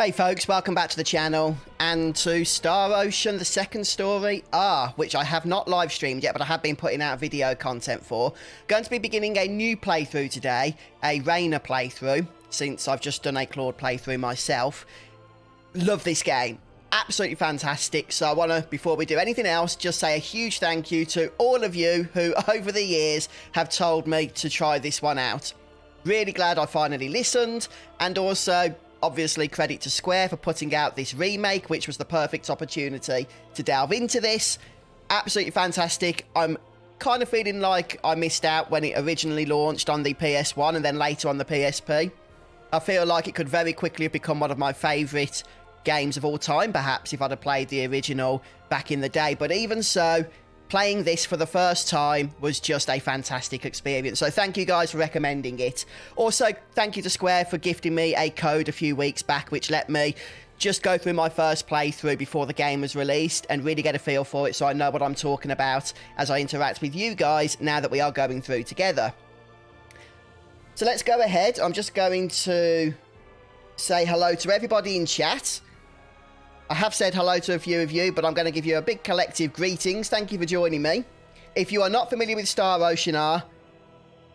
Hey folks, welcome back to the channel and to Star Ocean, the second story, which I have not live streamed yet, but I have been putting out video content for. Going to be beginning a new playthrough today, a Rena playthrough, since I've just done a Claude playthrough myself. Love this game. Absolutely fantastic. So I want to, before we do anything else, just say a huge thank you to all of you who over the years have told me to try this one out. Really glad I finally listened, and also obviously credit to Square for putting out this remake, which was the perfect opportunity to delve into this. Absolutely fantastic. I'm kind of feeling like I missed out when it originally launched on the PS1 and then later on the PSP. I feel like it could very quickly have become one of my favourite games of all time, perhaps, if I'd have played the original back in the day. But even so, playing this for the first time was just a fantastic experience. So thank you guys for recommending it. Also, thank you to Square for gifting me a code a few weeks back, which let me just go through my first playthrough before the game was released and really get a feel for it, so I know what I'm talking about as I interact with you guys now that we are going through together. So let's go ahead. I'm just going to say hello to everybody in chat. I have said hello to a few of you, but I'm going to give you a big collective greetings. Thank you for joining me. If you are not familiar with Star Ocean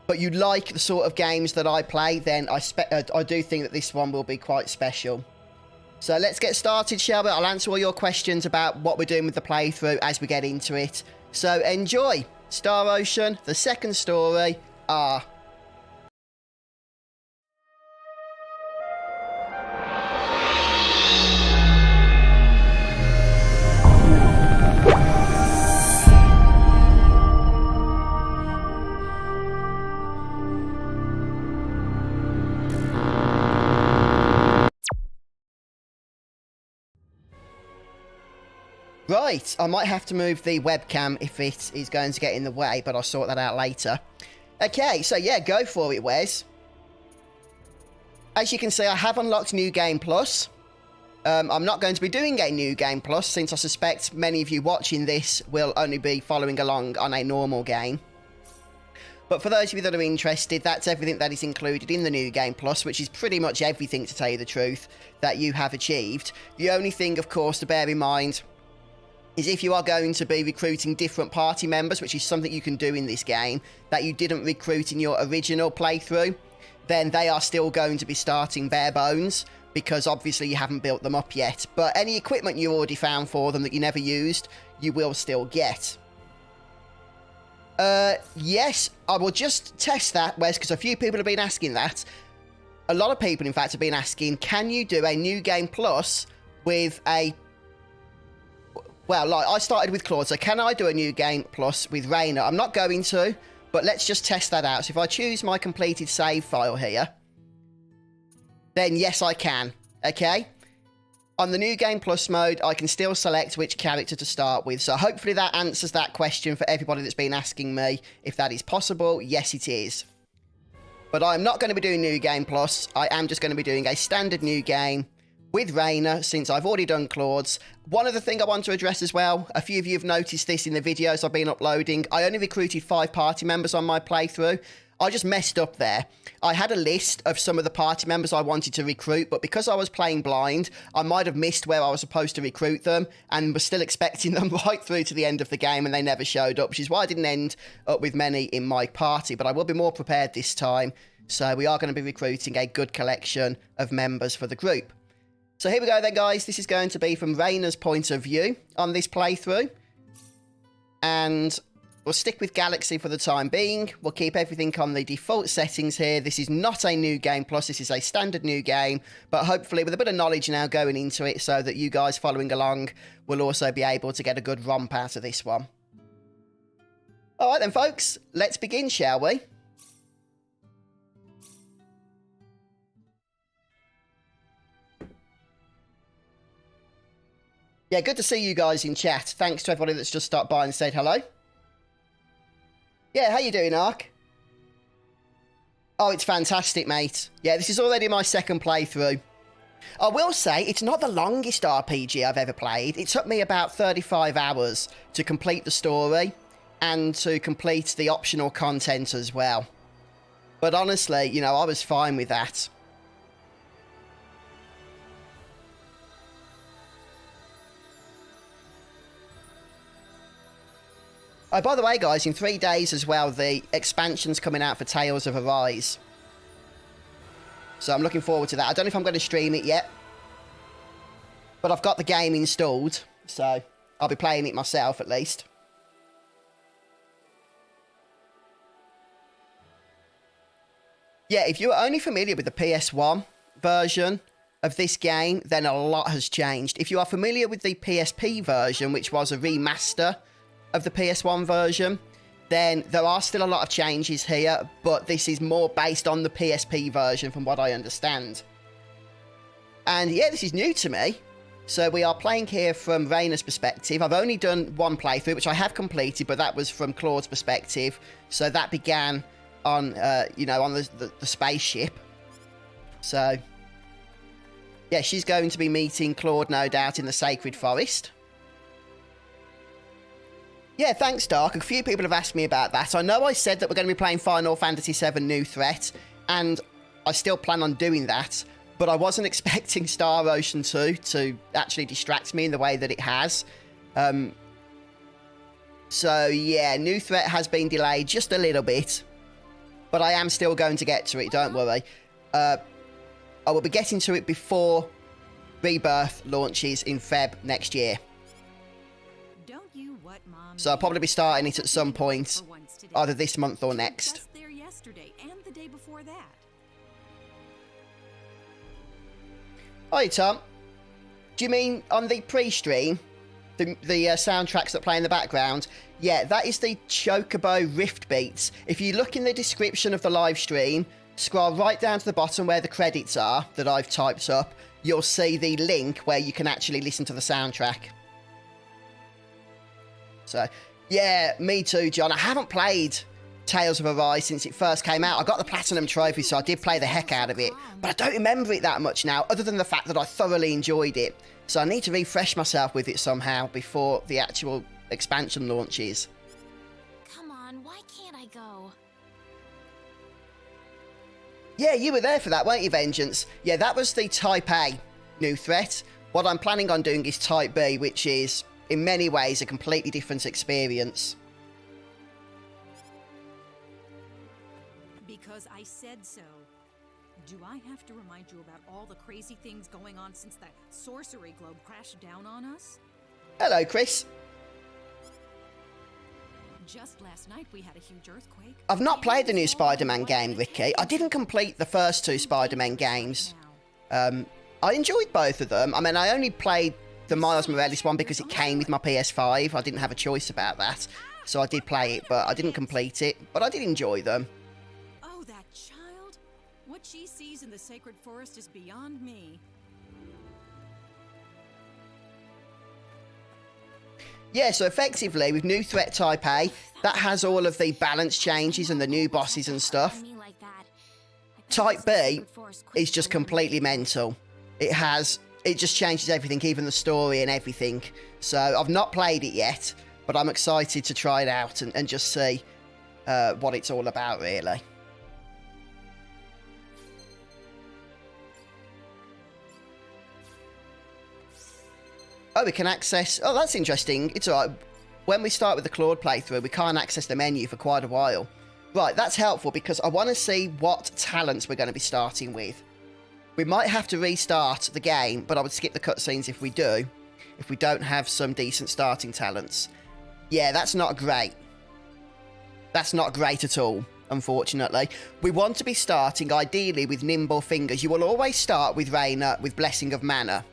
but you like the sort of games that I play, then I do think that this one will be quite special. So let's get started, shall we? I'll answer all your questions about what we're doing with the playthrough as we get into it. So enjoy Star Ocean, the second story, Right, I might have to move the webcam if it is going to get in the way, but I'll sort that out later. Okay, so yeah, go for it, Wes. As you can see, I have unlocked New Game Plus. I'm not going to be doing a New Game Plus, since I suspect many of you watching this will only be following along on a normal game. But for those of you that are interested, that's everything that is included in the New Game Plus, which is pretty much everything, to tell you the truth, that you have achieved. The only thing, of course, to bear in mind is if you are going to be recruiting different party members, which is something you can do in this game, that you didn't recruit in your original playthrough, then they are still going to be starting bare bones, because obviously you haven't built them up yet. But any equipment you already found for them that you never used, you will still get. Yes, I will just test that, Wes, because a few people have been asking that. A lot of people, in fact, have been asking, can you do a New Game Plus with a... Well, like, I started with Claude, so can I do a New Game Plus with Rena? I'm not going to, but let's just test that out. So if I choose my completed save file here, then yes, I can, okay? On the New Game Plus mode, I can still select which character to start with. So hopefully that answers that question for everybody that's been asking me if that is possible. Yes, it is. But I'm not going to be doing New Game Plus. I am just going to be doing a standard new game with Rena, since I've already done Claude's. One other thing I want to address as well, a few of you have noticed this in the videos I've been uploading. I only recruited 5 party members on my playthrough. I just messed up there. I had a list of some of the party members I wanted to recruit, but because I was playing blind, I might have missed where I was supposed to recruit them, and was still expecting them right through to the end of the game, and they never showed up, which is why I didn't end up with many in my party. But I will be more prepared this time, so we are going to be recruiting a good collection of members for the group. So here we go then, guys. This is going to be from Rena's point of view on this playthrough. And we'll stick with Galaxy for the time being. We'll keep everything on the default settings here. This is not a New Game Plus. This is a standard new game. But hopefully with a bit of knowledge now going into it, so that you guys following along will also be able to get a good romp out of this one. All right then, folks. Let's begin, shall we? Yeah, good to see you guys in chat. Thanks to everybody that's just stopped by and said hello. Yeah, how you doing, Ark? Oh, it's fantastic, mate. Yeah, this is already my second playthrough. I will say, it's not the longest RPG I've ever played. It took me about 35 hours to complete the story and to complete the optional content as well. But honestly, you know, I was fine with that. Oh, by the way, guys, in 3 days as well, the expansion's coming out for Tales of Arise. So I'm looking forward to that. I don't know if I'm going to stream it yet. But I've got the game installed, so I'll be playing it myself at least. Yeah, if you're only familiar with the PS1 version of this game, then a lot has changed. If you are familiar with the PSP version, which was a remaster of the PS1 version, then there are still a lot of changes here, but this is more based on the PSP version from what I understand. And yeah, this is new to me. So we are playing here from Rena's perspective. I've only done one playthrough, which I have completed, but that was from Claude's perspective. So that began on, you know, on the spaceship. So, yeah, she's going to be meeting Claude, no doubt, in the Sacred Forest. Yeah, thanks, Dark. A few people have asked me about that. I know I said that we're going to be playing Final Fantasy VII New Threat, and I still plan on doing that. But I wasn't expecting Star Ocean 2 to actually distract me in the way that it has. So, yeah, New Threat has been delayed just a little bit. But I am still going to get to it, don't worry. I will be getting to it before Rebirth launches in Feb next year. So I'll probably be starting it at some point, either this month or next. Hi, Tom. Do you mean on the pre-stream, the soundtracks that play in the background? Yeah, that is the Chocobo Rift Beats. If you look in the description of the live stream, scroll right down to the bottom where the credits are that I've typed up, you'll see the link where you can actually listen to the soundtrack. So, yeah, me too, John. I haven't played Tales of Arise since it first came out. I got the Platinum Trophy, so I did play the heck out of it. But I don't remember it that much now, other than the fact that I thoroughly enjoyed it. So I need to refresh myself with it somehow before the actual expansion launches. Come on, why can't I go? Yeah, you were there for that, weren't you, Vengeance? Yeah, that was the Type A New Threat. What I'm planning on doing is Type B, which is, in many ways, a completely different experience. Because I said so. Do I have to remind you about all the crazy things going on since that sorcery globe crashed down on us? Hello, Chris. Just last night we had a huge earthquake. I've not played the new Spider-Man game, Ricky. I didn't complete the first 2 Spider-Man games. I enjoyed both of them. I mean, I only played the Miles Morales one because it came with my PS5. I didn't have a choice about that. So I did play it, but I didn't complete it. But I did enjoy them. Oh, that child? What she sees in the Sacred Forest is beyond me. Yeah, so effectively, with New Threat Type A, that has all of the balance changes and the new bosses and stuff. Type B is just completely mental. It just changes everything, even the story and everything. So I've not played it yet, but I'm excited to try it out and just see what it's all about, really. Oh, we can access... Oh, that's interesting. It's all right. When we start with the Claude playthrough, we can't access the menu for quite a while. Right, that's helpful because I want to see what talents we're going to be starting with. We might have to restart the game, but I would skip the cutscenes if we do. If we don't have some decent starting talents. Yeah, that's not great. That's not great at all, unfortunately. We want to be starting, ideally, with Nimble Fingers. You will always start with Rena with Blessing of Mana.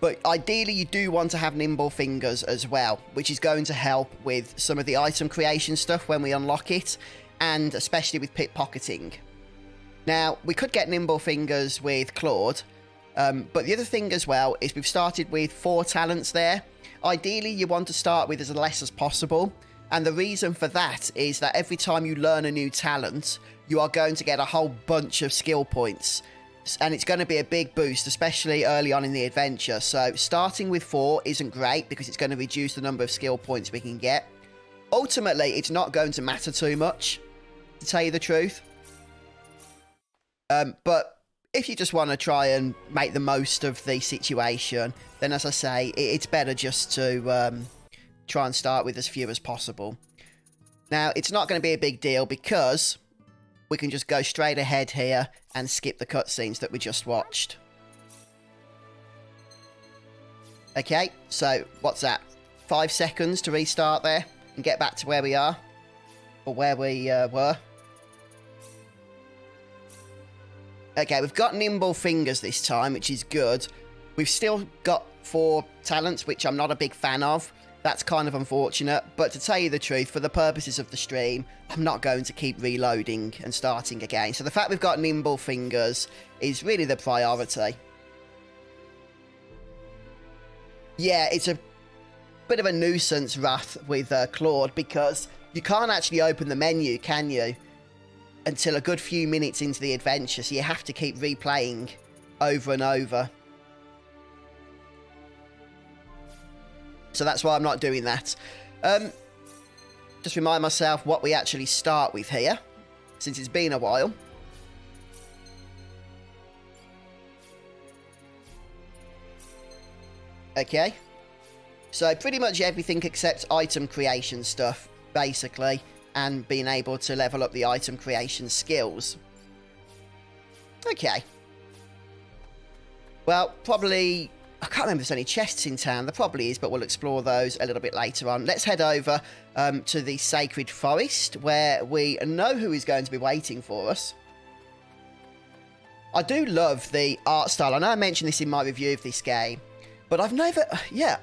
But ideally, you do want to have Nimble Fingers as well, which is going to help with some of the item creation stuff when we unlock it, and especially with pickpocketing. Now, we could get Nimble Fingers with Claude, but the other thing as well is we've started with 4 talents there. Ideally, you want to start with as less as possible, and the reason for that is that every time you learn a new talent, you are going to get a whole bunch of skill points. And it's going to be a big boost, especially early on in the adventure. So starting with 4 isn't great because it's going to reduce the number of skill points we can get. Ultimately, it's not going to matter too much, to tell you the truth. But if you just want to try and make the most of the situation, then as I say, it's better just to try and start with as few as possible. Now, it's not going to be a big deal because we can just go straight ahead here and skip the cutscenes that we just watched. Okay, so what's that? 5 seconds to restart there and get back to where we are, or where we were. Okay, we've got nimble fingers this time, which is good. We've still got 4 talents, which I'm not a big fan of. That's kind of unfortunate, but to tell you the truth, for the purposes of the stream, I'm not going to keep reloading and starting again. So the fact we've got nimble fingers is really the priority. Yeah, it's a bit of a nuisance, Wrath, with Claude, because you can't actually open the menu, can you? Until a good few minutes into the adventure, so you have to keep replaying over and over. So that's why I'm not doing that. Just remind myself what we actually start with here, since it's been a while. Okay. So pretty much everything except item creation stuff, basically, and being able to level up the item creation skills. Okay. Well, probably... I can't remember if there's any chests in town. There probably is, but we'll explore those a little bit later on. Let's head over to the Sacred Forest, where we know who is going to be waiting for us. I do love the art style. I know I mentioned this in my review of this game, but I've never... Yeah,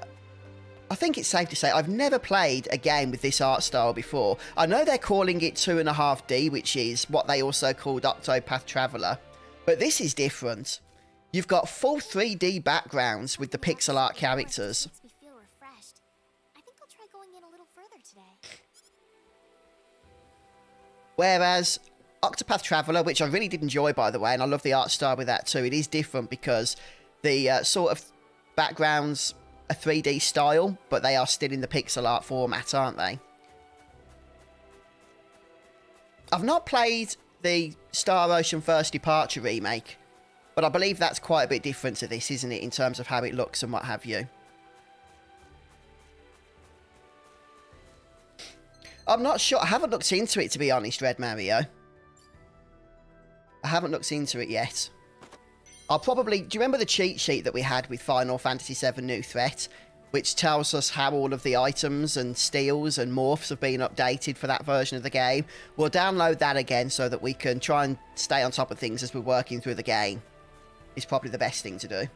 I think it's safe to say I've never played a game with this art style before. I know they're calling it 2.5D, which is what they also called Octopath Traveler, but this is different. You've got full 3D backgrounds with the pixel art characters. Makes me feel refreshed. I think I'll try going in a little further today. Whereas Octopath Traveler, which I really did enjoy, by the way, and I love the art style with that too, it is different because the sort of backgrounds are 3D style, but they are still in the pixel art format, aren't they? I've not played the Star Ocean First Departure remake, but I believe that's quite a bit different to this, isn't it, in terms of how it looks and what have you. I'm not sure. I haven't looked into it, to be honest, Red Mario. I haven't looked into it yet. I'll probably... Do you remember the cheat sheet that we had with Final Fantasy VII New Threat, which tells us how all of the items and steals and morphs have been updated for that version of the game? We'll download that again so that we can try and stay on top of things as we're working through the game. Is probably the best thing to do.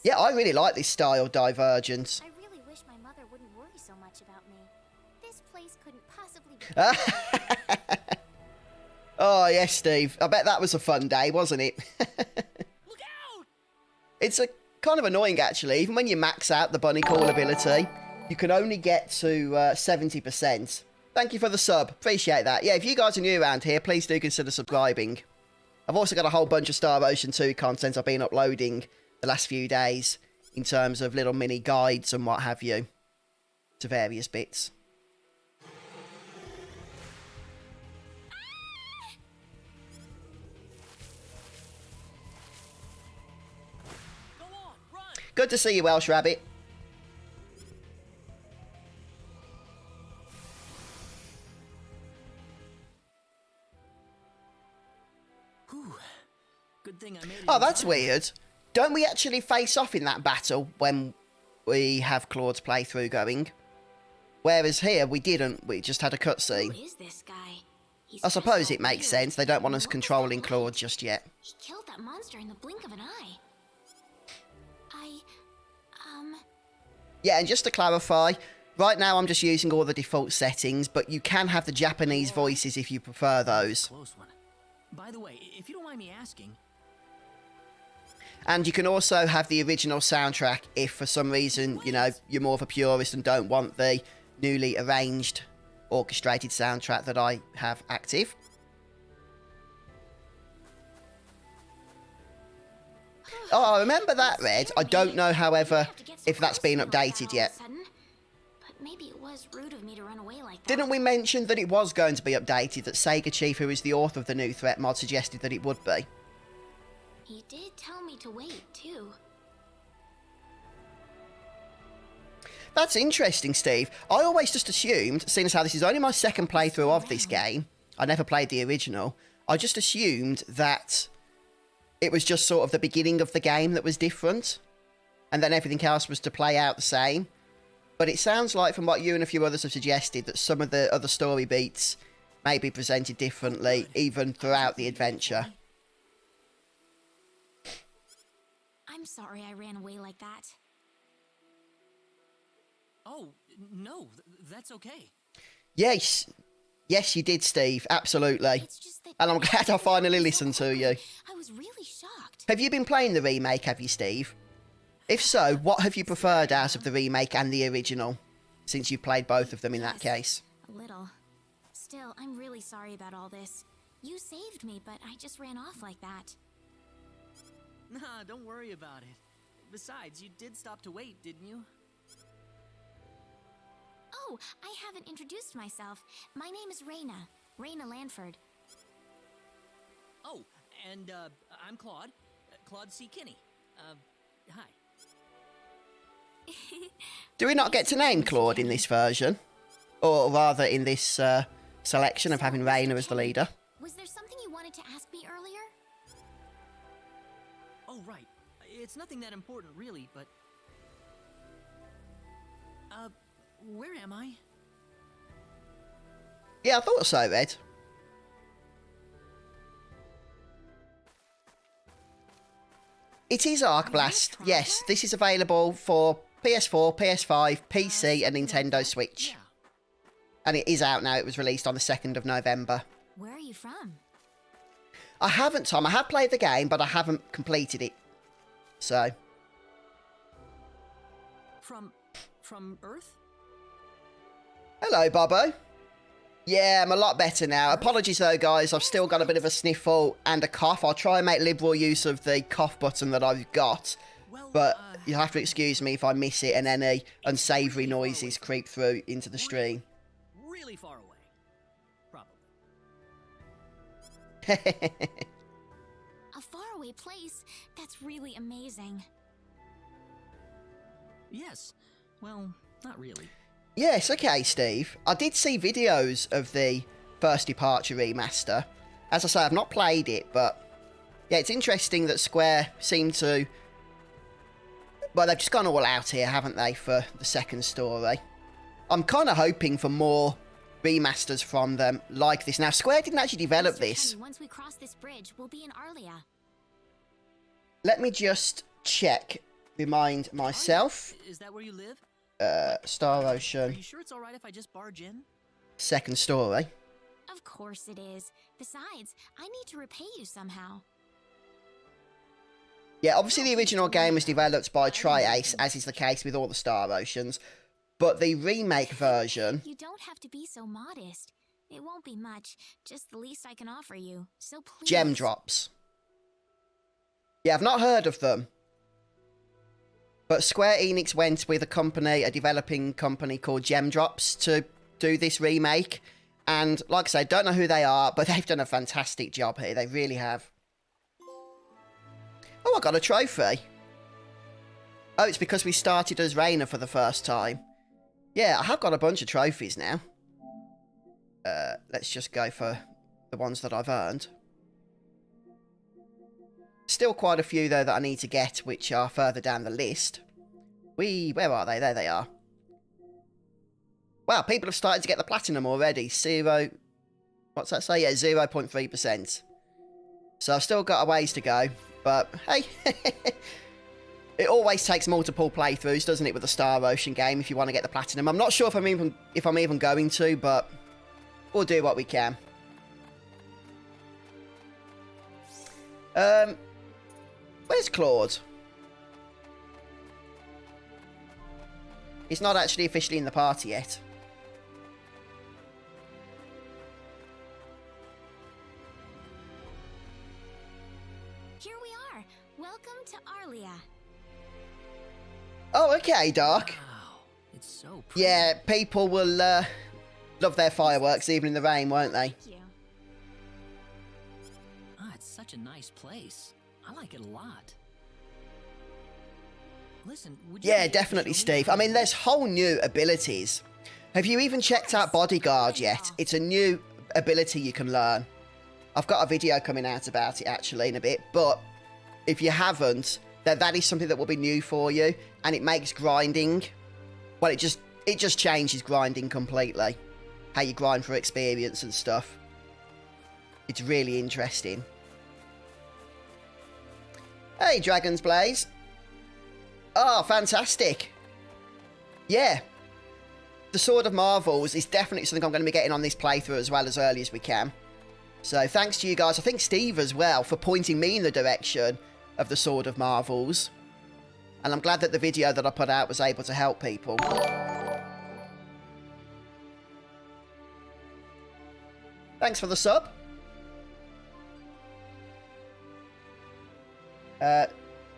Yeah, I really like this style, Divergence. I really wish my mother wouldn't worry so much about me. This place couldn't possibly be... Oh, yes, Steve. I bet that was a fun day, wasn't it? Look out! It's a kind of annoying, actually. Even when you max out the bunny call ability, you can only get to 70%. Thank you for the sub. Appreciate that. Yeah, if you guys are new around here, please do consider subscribing. I've also got a whole bunch of Star Ocean 2 content I've been uploading the last few days in terms of little mini guides and what have you to various bits. Go on, run! Good to see you, Welsh Rabbit. Good thing I made it. Oh, that's weird. Don't we actually face off in that battle when we have Claude's playthrough going? Whereas here, we didn't. We just had a cutscene. Who is this guy? He's I suppose dressed it all makes weird. sense. They don't want us What was controlling that Claude like? just yet. He killed that monster in the blink of an eye. Yeah, and just to clarify, right now I'm just using all the default settings, but you can have the Japanese voices if you prefer those. Close one. By the way, if you don't mind me asking, And you can also have the original soundtrack if for some reason, you know, you're more of a purist and don't want the newly arranged, orchestrated soundtrack that I have active. Oh, I remember that, Red. I don't know, however, if that's been updated yet. But maybe it was rude of me to run away like that. Didn't we mention that it was going to be updated, that Sega Chief, who is the author of the New Threat mod, suggested that it would be? He did tell me to wait, too. That's interesting, Steve. I always just assumed, seeing as how this is only my second playthrough of this game, I never played the original, I just assumed that it was just sort of the beginning of the game that was different, and then everything else was to play out the same. But it sounds like, from what you and a few others have suggested, that some of the other story beats may be presented differently, even throughout the adventure. I'm sorry I ran away like that. Oh, no, that's okay. Yes. Yes, you did, Steve. Absolutely. It's just that And I'm glad I finally listened to you. I was really shocked. Have you been playing the remake, have you, Steve? If so, what have you preferred out of the remake and the original, since you've played both of them in that case? A little. Still, I'm really sorry about all this. You saved me, but I just ran off like that. Nah, don't worry about it. Besides, you did stop to wait, didn't you? Oh, I haven't introduced myself. My name is Rena. Rena Lanford. Oh, and, I'm Claude. Claude C. Kinney. Hi. Do we not get to name Claude in this version? Or rather, in this selection of having Rena as the leader? Was there something you wanted to ask me earlier? Oh, right. It's nothing that important, really, but... where am I? Yeah, I thought so, Red. It is Arc Blast. Yes, this is available for PS4, PS5, PC and Nintendo Switch. Yeah. And it is out now. It was released on the 2nd of November. Where are you from? I haven't, Tom. I have played the game, but I haven't completed it. So... From Earth? Hello, Bobo. Yeah, I'm a lot better now. Apologies, though, guys. I've still got a bit of a sniffle and a cough. I'll try and make liberal use of the cough button that I've got. But you'll have to excuse me if I miss it and any unsavoury noises creep through into the stream. Really far away. Probably. A faraway place? That's really amazing. Yes. Well, not really. Yes, okay, Steve. I did see videos of the First Departure remaster. As I say, I've not played it, but... yeah, it's interesting that Square seem to... well, they've just gone all out here, haven't they, for the second story. I'm kind of hoping for more remasters from them like this. Now, Square didn't actually develop Mr. this. Kenny, once we cross this bridge, we'll be in Arlia. Let me just check, remind myself. Is that where you live? Star Are Ocean, you sure it's alright if I just barge in? second story. Of course it is. Besides, I need to repay you somehow. Yeah, obviously the original game was developed by Tri-Ace, as is the case with all the Star Oceans. But the remake version... You don't have to be so modest. It won't be much, just the least I can offer you. So please. Gemdrops. Yeah, I've not heard of them. But Square Enix went with a developing company called Gemdrops to do this remake. And like I say, don't know who they are, but they've done a fantastic job here. They really have. Oh, I got a trophy. Oh, it's because we started as Rena for the first time. Yeah, I have got a bunch of trophies now. Let's just go for the ones that I've earned. Still quite a few, though, that I need to get, which are further down the list. Where are they? There they are. Wow, people have started to get the platinum already. What's that say? Yeah, 0.3%. So I've still got a ways to go, but hey. It always takes multiple playthroughs, doesn't it, with the Star Ocean game if you want to get the platinum. I'm not sure if I'm even going to, but we'll do what we can. Where's Claude? He's not actually officially in the party yet. Here we are. Welcome to Arlia. Oh, okay, Dark. Wow, it's so pretty. Yeah, people will love their fireworks even in the rain, won't they? Thank you. Ah, it's such a nice place. I like it a lot. Listen, would you Yeah, be able to definitely, show me Steve. how I to- mean, there's whole new abilities. Have you even checked out Bodyguard yet? It's a new ability you can learn. I've got a video coming out about it, actually, in a bit. But if you haven't, then that is something that will be new for you. And it makes grinding... Well, it just changes grinding completely. How you grind for experience and stuff. It's really interesting. Hey, Dragon's Blaze. Oh, fantastic. Yeah. The Sword of Marvels is definitely something I'm going to be getting on this playthrough as well as early as we can. So thanks to you guys. I think Steve as well for pointing me in the direction of the Sword of Marvels. And I'm glad that the video that I put out was able to help people. Thanks for the sub.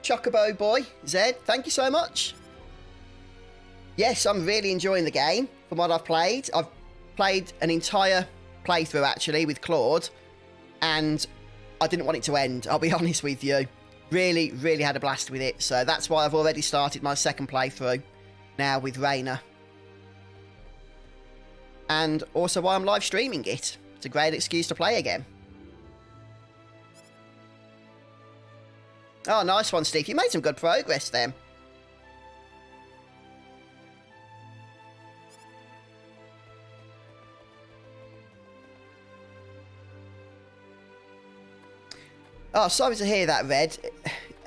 Chocobo Boy, Zed, thank you so much. Yes, I'm really enjoying the game from what I've played. I've played an entire playthrough, actually, with Claude. And I didn't want it to end, I'll be honest with you. Really, really had a blast with it. So that's why I've already started my second playthrough now with Rena. And also why I'm live streaming it. It's a great excuse to play again. Oh, nice one, Steve. You made some good progress then. Oh, sorry to hear that, Red.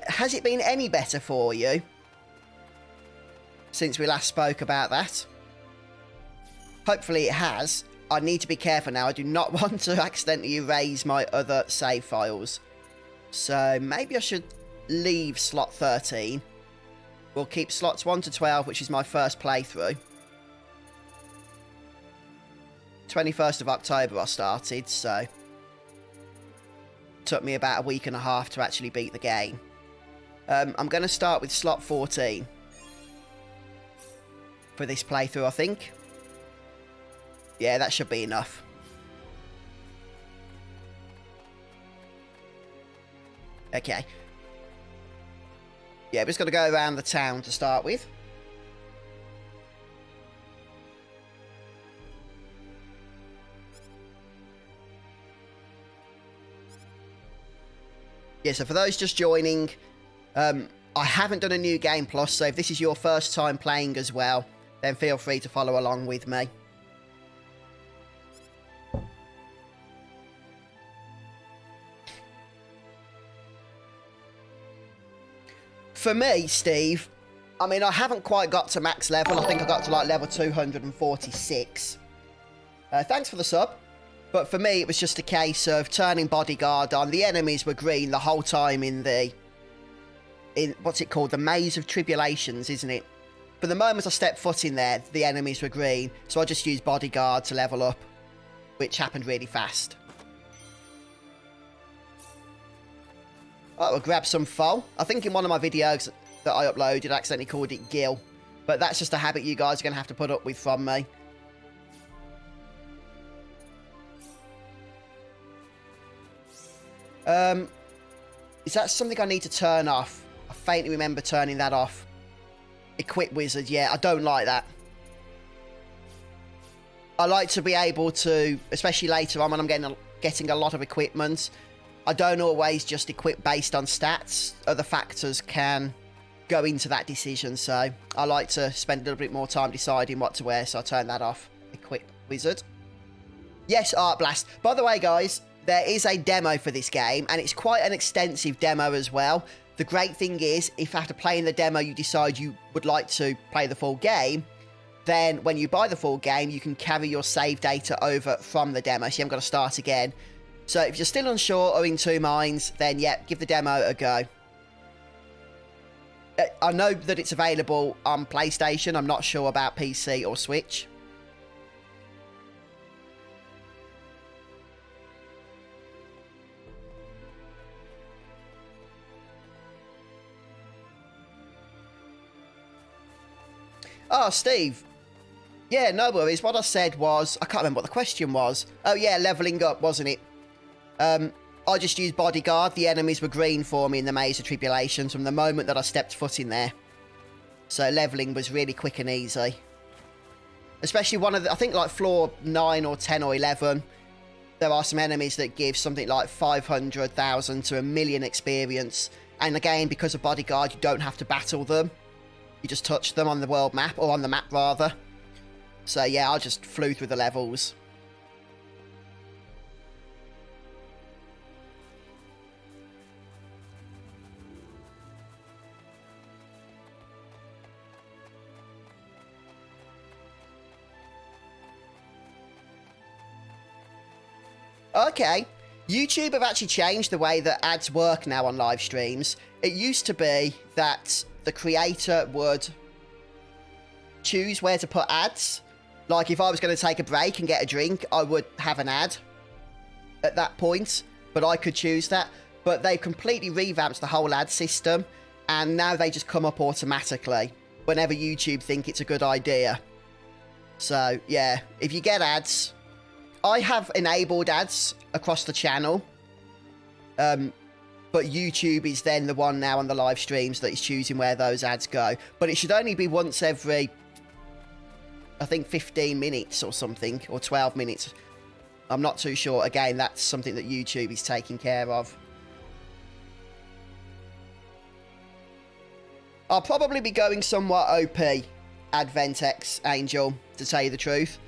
Has it been any better for you since we last spoke about that? Hopefully it has. I need to be careful now. I do not want to accidentally erase my other save files. So maybe I should leave slot 13. We'll keep slots 1 to 12, which is my first playthrough. 21st of October I started, so... Took me about a week and a half to actually beat the game. I'm going to start with slot 14 for this playthrough, I think. Yeah, that should be enough. Okay. Yeah, we're just going to go around the town to start with. Yeah, so for those just joining, I haven't done a New Game Plus, so if this is your first time playing as well, then feel free to follow along with me. For me, Steve, I mean, I haven't quite got to max level. I think I got to like level 246. Thanks for the sub. But for me, it was just a case of turning Bodyguard on. The enemies were green the whole time in what's it called? The Maze of Tribulations, isn't it? But the moment I stepped foot in there, the enemies were green. So I just used Bodyguard to level up, which happened really fast. Oh, we'll grab some foal. I think in one of my videos that I uploaded, I accidentally called it Gil. But that's just a habit you guys are going to have to put up with from me. Is that something I need to turn off? I faintly remember turning that off. Equip Wizard, yeah, I don't like that. I like to be able to, especially later on when I'm getting a lot of equipment, I don't always just equip based on stats. Other factors can go into that decision, so I like to spend a little bit more time deciding what to wear, so I turn that off. Equip Wizard. Yes, Art Blast. By the way, guys, there is a demo for this game, and it's quite an extensive demo as well. The great thing is, if after playing the demo you decide you would like to play the full game, then when you buy the full game, you can carry your save data over from the demo, so you haven't got to start again. So if you're still unsure or in two minds, then yeah, give the demo a go. I know that it's available on PlayStation. I'm not sure about PC or Switch. Oh, Steve. Yeah, no worries. What I said was... I can't remember what the question was. Oh, yeah, levelling up, wasn't it? I just used Bodyguard. The enemies were green for me in the Maze of Tribulations from the moment that I stepped foot in there. So leveling was really quick and easy. Especially one of the, I think like floor 9 or 10 or 11, there are some enemies that give something like 500,000 to 1,000,000 experience. And again, because of Bodyguard, you don't have to battle them. You just touch them on the world map, or on the map rather. So yeah, I just flew through the levels. Okay, YouTube have actually changed the way that ads work now on live streams. It used to be that the creator would choose where to put ads. Like if I was going to take a break and get a drink, I would have an ad at that point, but I could choose that. But they completely revamped the whole ad system, and now they just come up automatically whenever YouTube think it's a good idea. So yeah, if you get ads, I have enabled ads across the channel, but YouTube is then the one now on the live streams that is choosing where those ads go. But it should only be once every, I think, 15 minutes or something, or 12 minutes. I'm not too sure. Again, that's something that YouTube is taking care of. I'll probably be going somewhat OP Adventex Angel, to tell you the truth.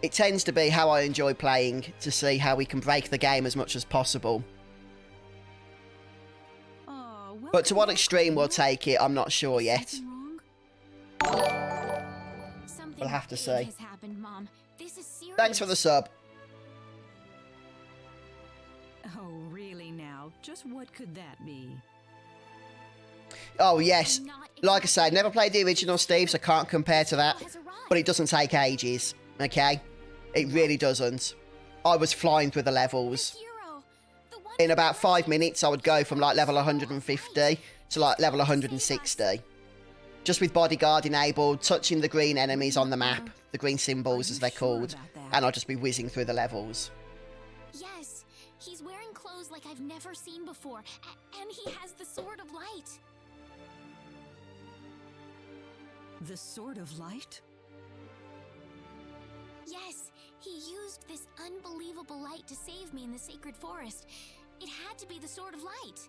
It tends to be how I enjoy playing, to see how we can break the game as much as possible. But to what extreme we'll take it, I'm not sure yet. We'll have to see. Thanks for the sub. Oh, really now? Just what could that be? Oh, yes. Like I say, never played the original, Steve, so can't compare to that. But it doesn't take ages, okay? It really doesn't. I was flying through the levels. In about 5 minutes, I would go from like level 150 to like level 160. Just with Bodyguard enabled, touching the green enemies on the map, the green symbols as they're called, and I'll just be whizzing through the levels. Yes, he's wearing clothes like I've never seen before, and he has the Sword of Light. The Sword of Light? Yes, he used this unbelievable light to save me in the sacred forest. It had to be the Sword of Light.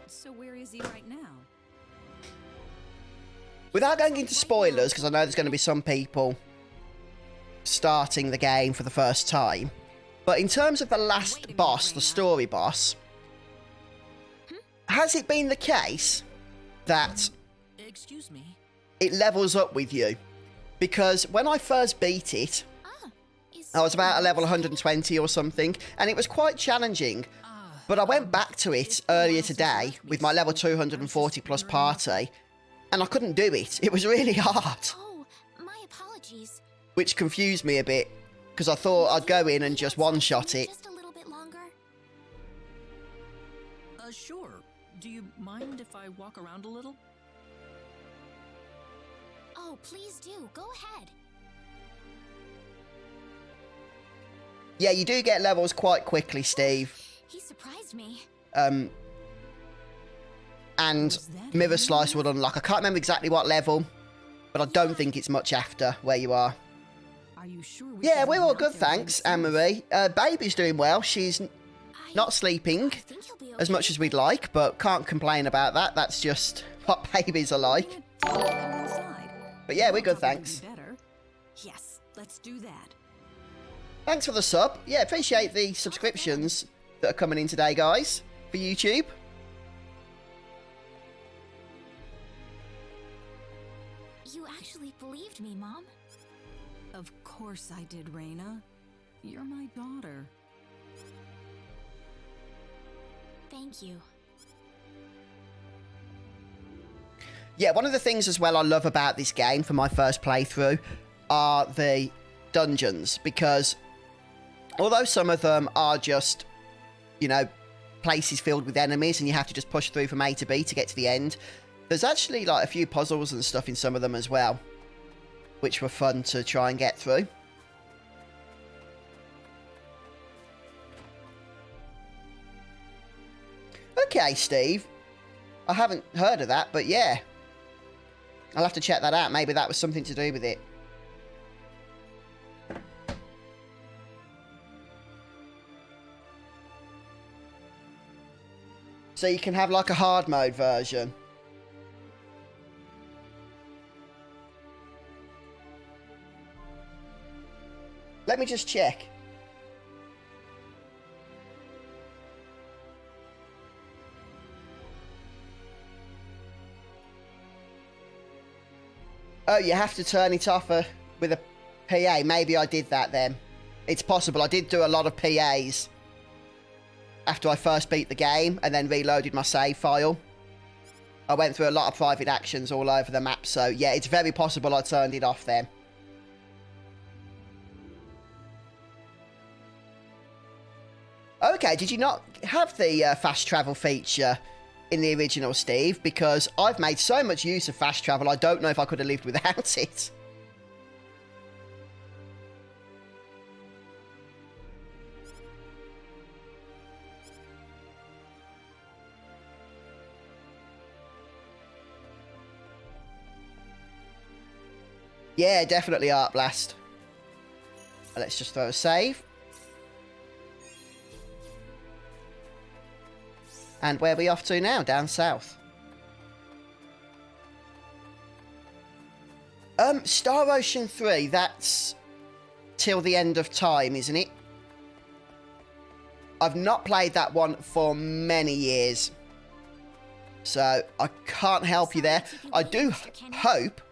So where is he right now? Without going into spoilers, because I know there's going to be some people starting the game for the first time, but in terms of the last boss, the story boss, has it been the case that Excuse me. it levels up with you? Because when I first beat it, I was about a level 120 or something, and it was quite challenging. But I went back to it earlier today with my level 240 plus party, and I couldn't do it. It was really hard. Oh, my apologies. Which confused me a bit, because I thought I'd go in and just one-shot it. Just a little bit longer. Sure. Do you mind if I walk around a little? Oh, please do. Go ahead. Yeah, you do get levels quite quickly, Steve. He surprised me. And Mirror Slice will unlock. I can't remember exactly what level, but I don't think it's much after where you are. Are you sure? Yeah, we're all good, thanks, Anne-Marie. Baby's doing well. She's not sleeping Think he'll be as much as we'd like, but can't complain about that. That's just what babies are like. But yeah, we're good, thanks. Yes, let's do that. Thanks for the sub. Yeah, appreciate the subscriptions that are coming in today, guys, for YouTube. You actually believed me, Mom? Of course I did, Rena. You're my daughter. Thank you. Yeah, one of the things as well I love about this game for my first playthrough are the dungeons, because although some of them are just, you know, places filled with enemies and you have to just push through from A to B to get to the end, there's actually like a few puzzles and stuff in some of them as well, which were fun to try and get through. Okay, Steve. I haven't heard of that, but yeah. I'll have to check that out. Maybe that was something to do with it. So you can have like a hard mode version. Let me just check. Oh, you have to turn it off with a PA. Maybe I did that then. It's possible. I did do a lot of PAs after I first beat the game and then reloaded my save file. I went through a lot of private actions all over the map, so yeah, it's very possible I turned it off then. Okay, did you not have the fast travel feature in the original, Steve? Because I've made so much use of fast travel, I don't know if I could have lived without it. Yeah, definitely Art Blast. Let's just throw a save. And where are we off to now? Down south. Star Ocean 3, that's till the end of time, isn't it? I've not played that one for many years. So I can't help you there. I do hope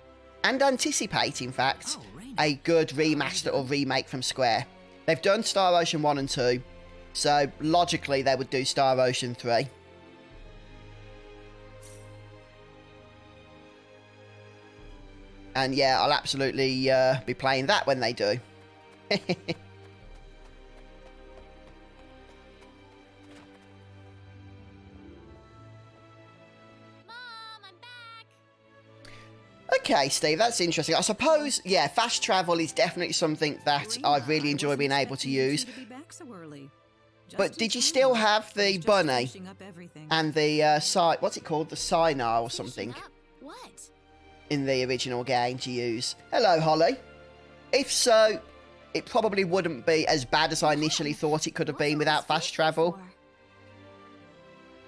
and anticipate, in fact, a good remaster or remake from Square. They've done Star Ocean 1 and 2, so logically they would do Star Ocean 3. And yeah, I'll absolutely be playing that when they do. Okay, Steve, that's interesting. I suppose, yeah, fast travel is definitely something that I really enjoy being able to use. But did you still have the bunny and the side? What's it called? The Sinar or something? What? In the original game to use. Hello, Holly. If so, it probably wouldn't be as bad as I initially thought it could have been without fast travel.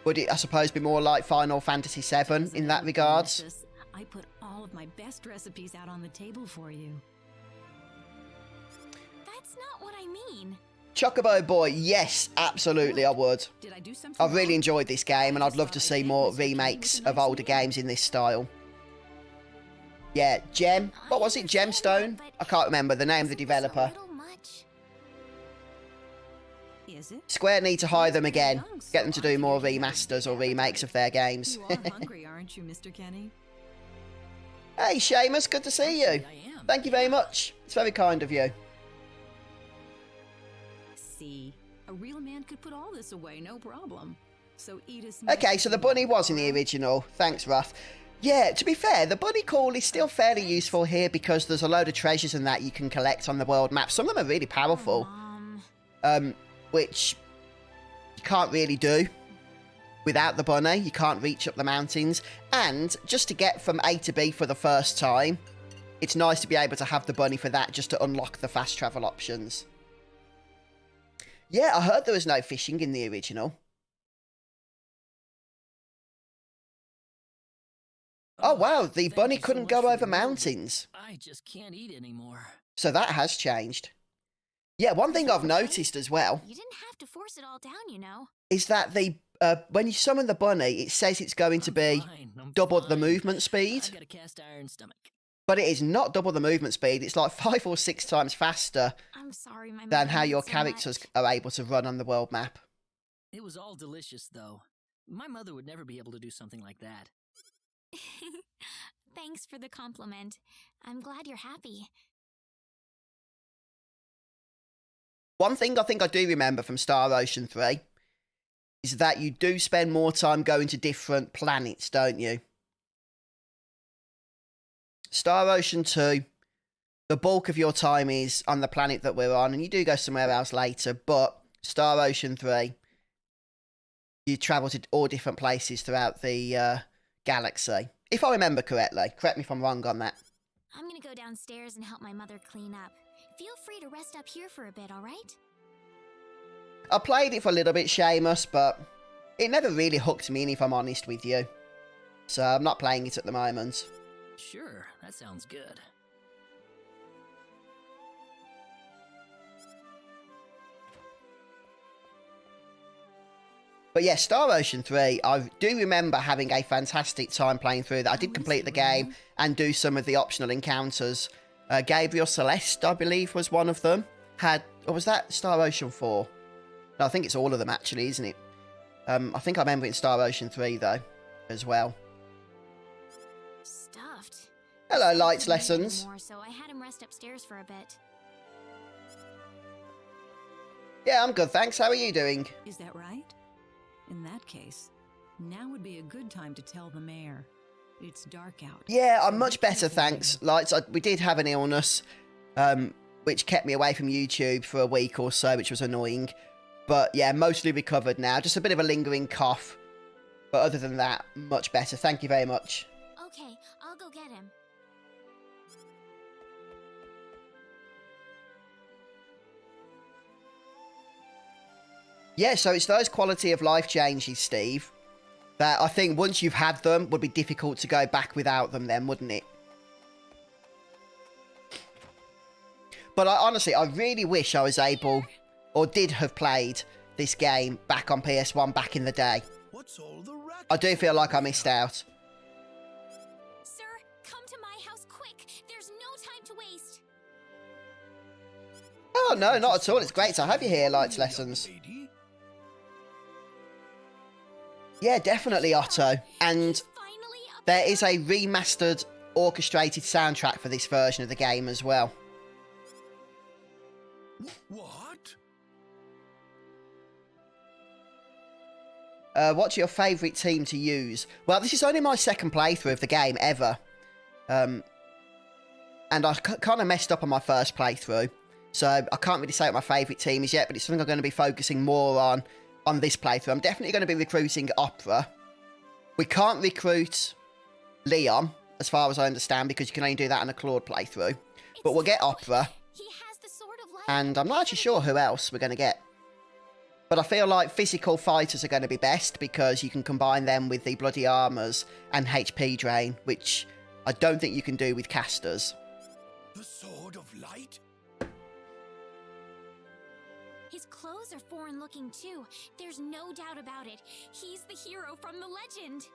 Would it, I suppose, be more like Final Fantasy VII in that regards? I put all of my best recipes out on the table for you. That's not what I mean. Chocobo Boy, yes, absolutely I would. Did I do something I've really wrong? enjoyed this game and I'd love to see more remakes of older games in this style. Yeah, what was it, Gemstone? I can't remember the name of the developer. Is it? Square need to hire them again. Get them to do more remasters or remakes of their games. You are hungry, aren't you, Mr. Kenny? Hey, Seamus, good to see you. Thank you very much. It's very kind of you. See, a real man could put all this away, no problem. So Edith. Okay, so the bunny was in the original. Thanks, Ruff. Yeah, to be fair, the bunny call is still fairly useful here because there's a load of treasures and that you can collect on the world map. Some of them are really powerful, which you can't really do without the bunny. You can't reach up the mountains. And just to get from A to B for the first time, it's nice to be able to have the bunny for that, just to unlock the fast travel options. Yeah, I heard there was no fishing in the original. Oh wow, the bunny couldn't go over mountains. I just can't eat anymore. So that has changed. Yeah, one thing I've noticed as well You didn't have to force it all down, you know. is that when you summon the bunny, it says it's going to be double the movement speed. I got a cast iron stomach. But it is not double the movement speed. It's like 5 or 6 times faster I'm sorry, my than mother how ate your so characters much. are able to run on the world map. It was all delicious, though. My mother would never be able to do something like that. Thanks for the compliment. I'm glad you're happy. One thing I think I do remember from Star Ocean 3 is that you do spend more time going to different planets, don't you? Star Ocean 2, the bulk of your time is on the planet that we're on, and you do go somewhere else later, but Star Ocean 3, you travel to all different places throughout the galaxy. If I remember correctly. Correct me if I'm wrong on that. I'm gonna go downstairs and help my mother clean up. Feel free to rest up here for a bit, alright? I played it for a little bit, Seamus, but it never really hooked me in, if I'm honest with you. So I'm not playing it at the moment. Sure, that sounds good. But yeah, Star Ocean 3, I do remember having a fantastic time playing through that. I did complete the game and do some of the optional encounters. Gabriel Celeste, I believe, was one of them. Or was that Star Ocean 4? No, I think it's all of them, actually, isn't it? I think I remember it in Star Ocean 3, though, as well. Stuffed. Hello, Lights Lessons. More, so I had him rest upstairs for a bit. Yeah, I'm good, thanks. How are you doing? Is that right? In that case, now would be a good time to tell the mayor. It's dark out. Yeah, I'm much better, thanks. Lights, we did have an illness, which kept me away from YouTube for a week or so, which was annoying. But yeah, mostly recovered now. Just a bit of a lingering cough. But other than that, much better. Thank you very much. Okay, I'll go get him. Yeah, so it's those quality of life changes, Steve, that I think once you've had them, would be difficult to go back without them then, wouldn't it? But honestly, I really wish I was able, or did have played this game back on PS1 back in the day. What's all the racket? I do feel like I missed out. Sir, come to my house quick. There's no time to waste. Oh, no, not at all. It's great to have you here, Lights Lessons. Yeah, definitely, Otto. And Finally up there is a remastered, orchestrated soundtrack for this version of the game as well. What? What's your favourite team to use? Well, this is only my second playthrough of the game ever. And I kind of messed up on my first playthrough. So I can't really say what my favourite team is yet, but it's something I'm going to be focusing more on this playthrough. I'm definitely going to be recruiting Opera. We can't recruit Leon, as far as I understand, because you can only do that in a Claude playthrough. But we'll get Opera. He has the sword of life. And I'm not actually sure who else we're going to get. But I feel like physical fighters are going to be best because you can combine them with the bloody armours and HP drain, which I don't think you can do with casters. The sword of light? His clothes are foreign looking too. There's no doubt about it. He's the hero from the legend.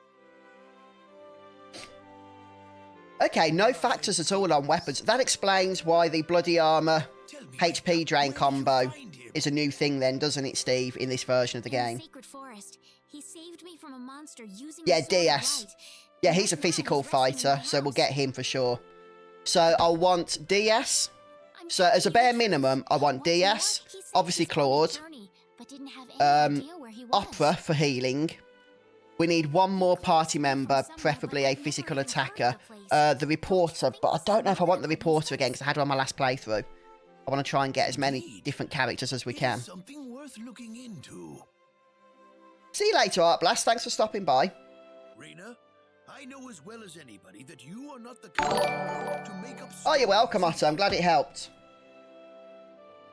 Okay, no factors at all on weapons. That explains why the bloody armour HP drain combo is a new thing then, doesn't it, Steve, in this version of the In game? the sacred forest, he saved me from a monster using Yeah, the sword of DS. light. Yeah, he's a Now physical he's resting in fighter, my so we'll house. get him for sure. So I'll want DS. I'm So sure as a he bare was minimum, I want What's more, DS, he said obviously he started Claude, the journey, but didn't have any idea where he was. Opera for healing. We need one more party member, preferably a physical attacker. The reporter, but I don't know if I want the reporter again because I had her on my last playthrough. I want to try and get as many different characters as we can. Something worth looking into. See you later, Art Blast. Thanks for stopping by. Rena, I know as well as anybody that you are not the kind to make up. Oh, you're welcome, Otto. I'm glad it helped.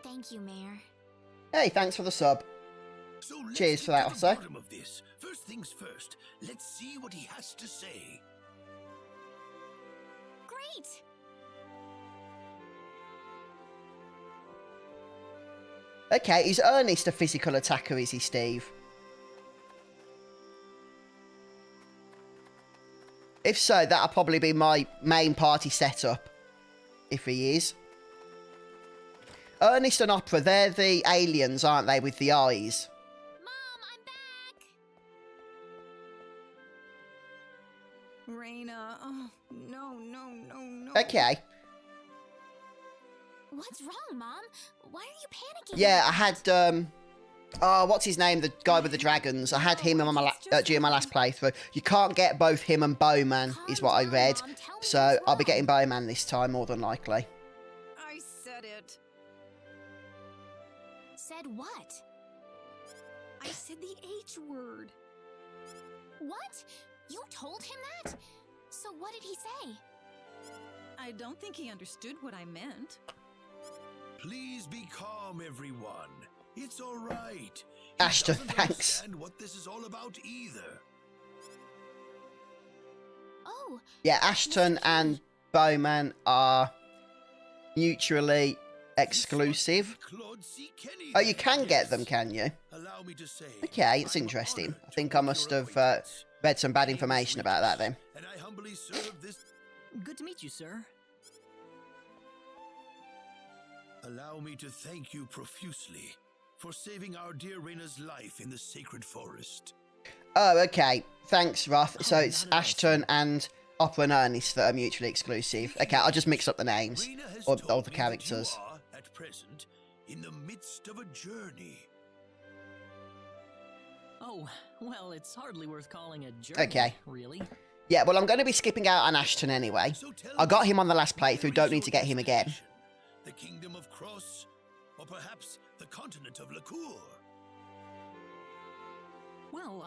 Thank you, Mayor. Hey, thanks for the sub. So let's Cheers get for that, to the Otto. bottom of this. First things first. Let's see what he has to say. Great! Okay, is Ernest a physical attacker, is he, Steve? If so, that'll probably be my main party setup. If he is. Ernest and Opera, they're the aliens, aren't they, with the eyes? Mom, I'm back! Rena, oh, no. Okay. What's wrong, Mom? Why are you panicking? Yeah, I had, oh, what's his name? The guy with the dragons. I had him on my during my last playthrough. You can't get both him and Bowman, is what I read. So I'll be getting Bowman this time, more than likely. I said it. Said what? I said the H word. What? You told him that? So what did he say? I don't think he understood what I meant. Please be calm, everyone. It's all right. Ashton, He doesn't thanks. understand what this is all about either. Oh, Yeah, Ashton and Bowman are mutually exclusive. Claude C. Kenny, Oh, you then, can get yes. them, can you? Allow me to say, Okay, it's I'm interesting. honored I think to I make must your have acquaintance. read some bad My name is information about that Regis, then. And I humbly serve this. Good to meet you, sir. Allow me to thank you profusely for saving our dear Rena's life in the sacred forest. Oh, okay. Thanks, Roth. So Oh, it's not at all, Ashton sir. and Opera and Ernest that are mutually exclusive. Okay, I'll just mix up the names. Rena has Or told the me that characters. you are, at present, in the midst of a journey. Oh, well, it's hardly worth calling a journey, Okay. really. Yeah, well, I'm going to be skipping out on Ashton anyway. So tell I got me, him on the last where playthrough, is don't need your to get him again. destination? The kingdom of Cross, or perhaps the continent of Lacour? Well,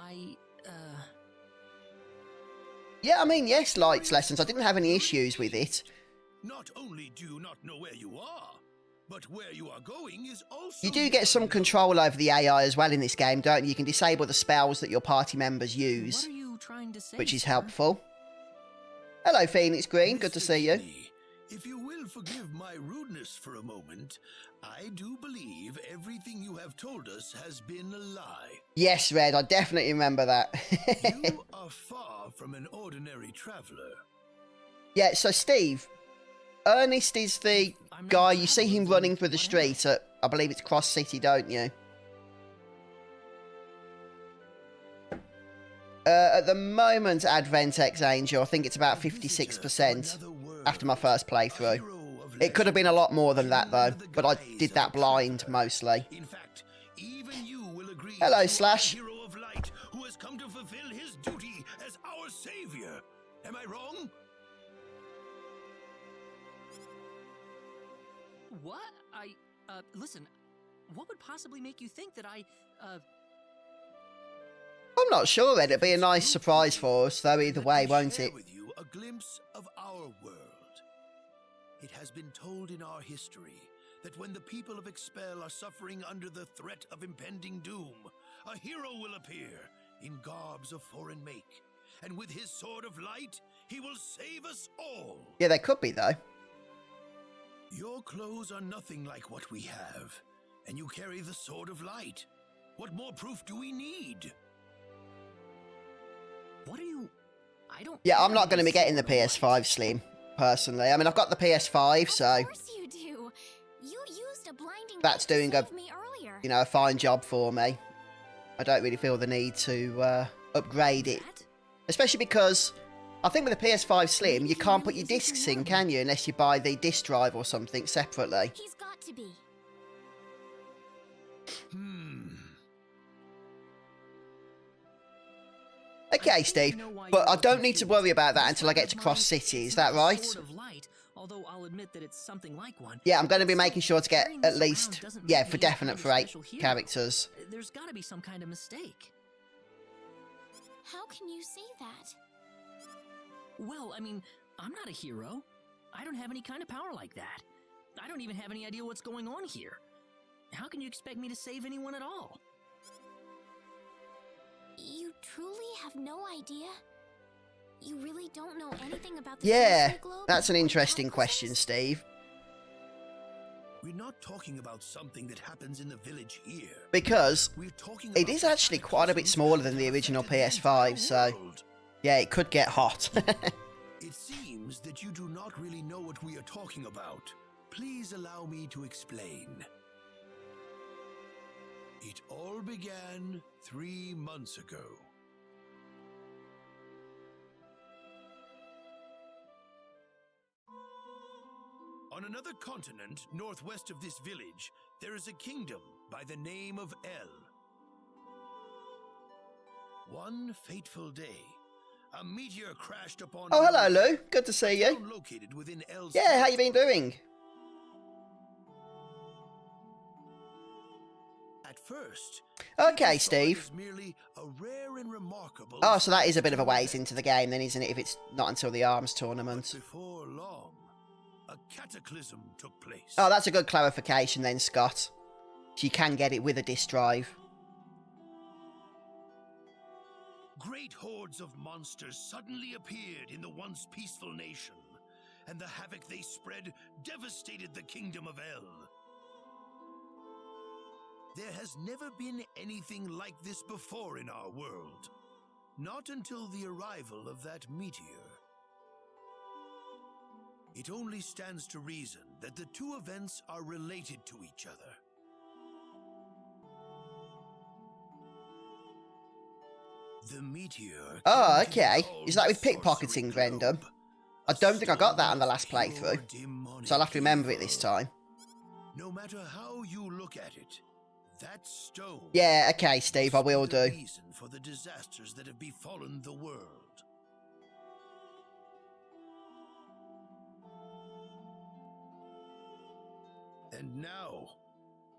Yeah, I mean, yes, Lights Lessons. I didn't have any issues with it. Not only do you not know where you are, but where you are going is also. You do get some control over the AI as well in this game, don't you? You can disable the spells that your party members what use, are you trying to say, which is sir? helpful. Hello, Phoenix Green. Good to Mr. see you. Kenny, if you will forgive my rudeness for a moment, I do believe everything you have told us has been a lie. Yes, Red, I definitely remember that. You are far from an ordinary traveler. Yeah, so Steve, Ernest is the I'm not guy, you see traveling, him then running through the what am street at, I believe it's Cross City, don't you? At the moment, Adventex Angel, I think it's about A visitor from 56% another world, after my first a playthrough. hero of It could have been a lot more than that, though, legend, under the but I guise did of that a blind traveler. mostly. In fact, even you will agree Hello, that you Slash. are a hero of light who has come to fulfill his duty as our savior. Am I wrong? What? Listen, what would possibly make you think that I'm not sure, Ed. It'd be a nice surprise for us, though, either Let way, me won't share it? with you a glimpse of our world. It has been told in our history that when the people of Expel are suffering under the threat of impending doom, a hero will appear in garbs of foreign make, and with his sword of light, he will save us all. Yeah, they could be, though. Your clothes are nothing like what we have, and you carry the sword of light. What more proof do we need? what are you? I don't. Yeah, I'm have not going to any be getting the sword of light. PS5 Slim, personally. I mean, I've got the PS5, so, of course you do. You used a blinding That's light to doing a- save me earlier. you know, a fine job for me. I don't really feel the need to upgrade it. That? Especially because I think with the PS5 Slim, you can't put your discs in, can you? Unless you buy the disc drive or something separately. He's got to be. Okay, Steve, but I don't need to worry about that until I get to Cross City, is that right? Sword of light, although I'll admit that it's something like one. Yeah, I'm going to be making sure to get Carrying at this least, around doesn't yeah, make for me any definite kind of for 8 special hero. characters. There's got to be some kind of mistake. How can you say that? Well, I mean, I'm not a hero. I don't have any kind of power like that. I don't even have any idea what's going on here. How can you expect me to save anyone at all? You truly have no idea? You really don't know anything about the Yeah, Sorcery Globe that's an or interesting Cataclysms? question, Steve. We're not talking about something that happens in the village here. Because We're talking it about is the actually quite a bit cataclysms smaller than that the have original affected the entire PS5, so world. yeah, it could get hot. It seems that you do not really know what we are talking about. Please allow me to explain. It all began 3 months ago. On another continent, northwest of this village, there is a kingdom by the name of El. One fateful day, a meteor crashed upon. Oh, hello, El, Lou. Good to see you. town located within El's Yeah, how you been territory. doing? At first, Okay, people saw it Steve. as merely a rare and remarkable Oh, so that is a bit of a ways into the game then, isn't it, if it's not until the ARMS tournament? But before long, a cataclysm took place. Oh, that's a good clarification then, Scott. So you can get it with a disk drive. Great hordes of monsters suddenly appeared in the once peaceful nation, and the havoc they spread devastated the kingdom of El. There has never been anything like this before in our world. Not until the arrival of that meteor. It only stands to reason that the two events are related to each other. The meteor. Oh, okay. Is that with pickpocketing, Brendan? I don't think I got that on the last playthrough, so I'll have to remember it this time. No matter how you look at it, that stone. Yeah, okay, Steve, I will is the do. reason for the disasters that have befallen the world. And now,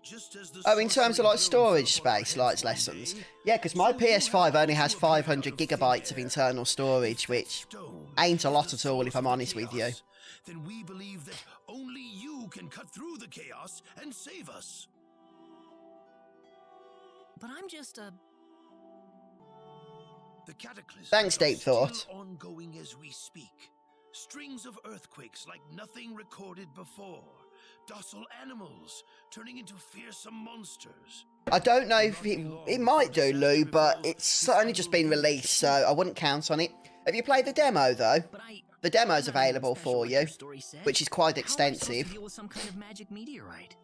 just as the Oh, in terms of like sorcery globe storage fell upon our space, heads like one lessons. day, Yeah, because my so you PS5 have only has to appear 500 out of gigabytes of thin air. internal storage, which Stone ain't a is lot the at all, if source I'm of the honest with you. chaos, then we believe that only you can cut through the chaos and save us. But I'm just a... The cataclysm Thanks, Deep Thought. still ongoing as we speak. Strings of earthquakes like nothing recorded before. Docile animals turning into fearsome monsters. I don't know if it might do, Lou, but it's only just been released, so I wouldn't count on it. Have you played the demo, though? But The demo's I'm not even available special for like you, your story said. which is quite How am I supposed to extensive. deal with some kind of magic meteorite?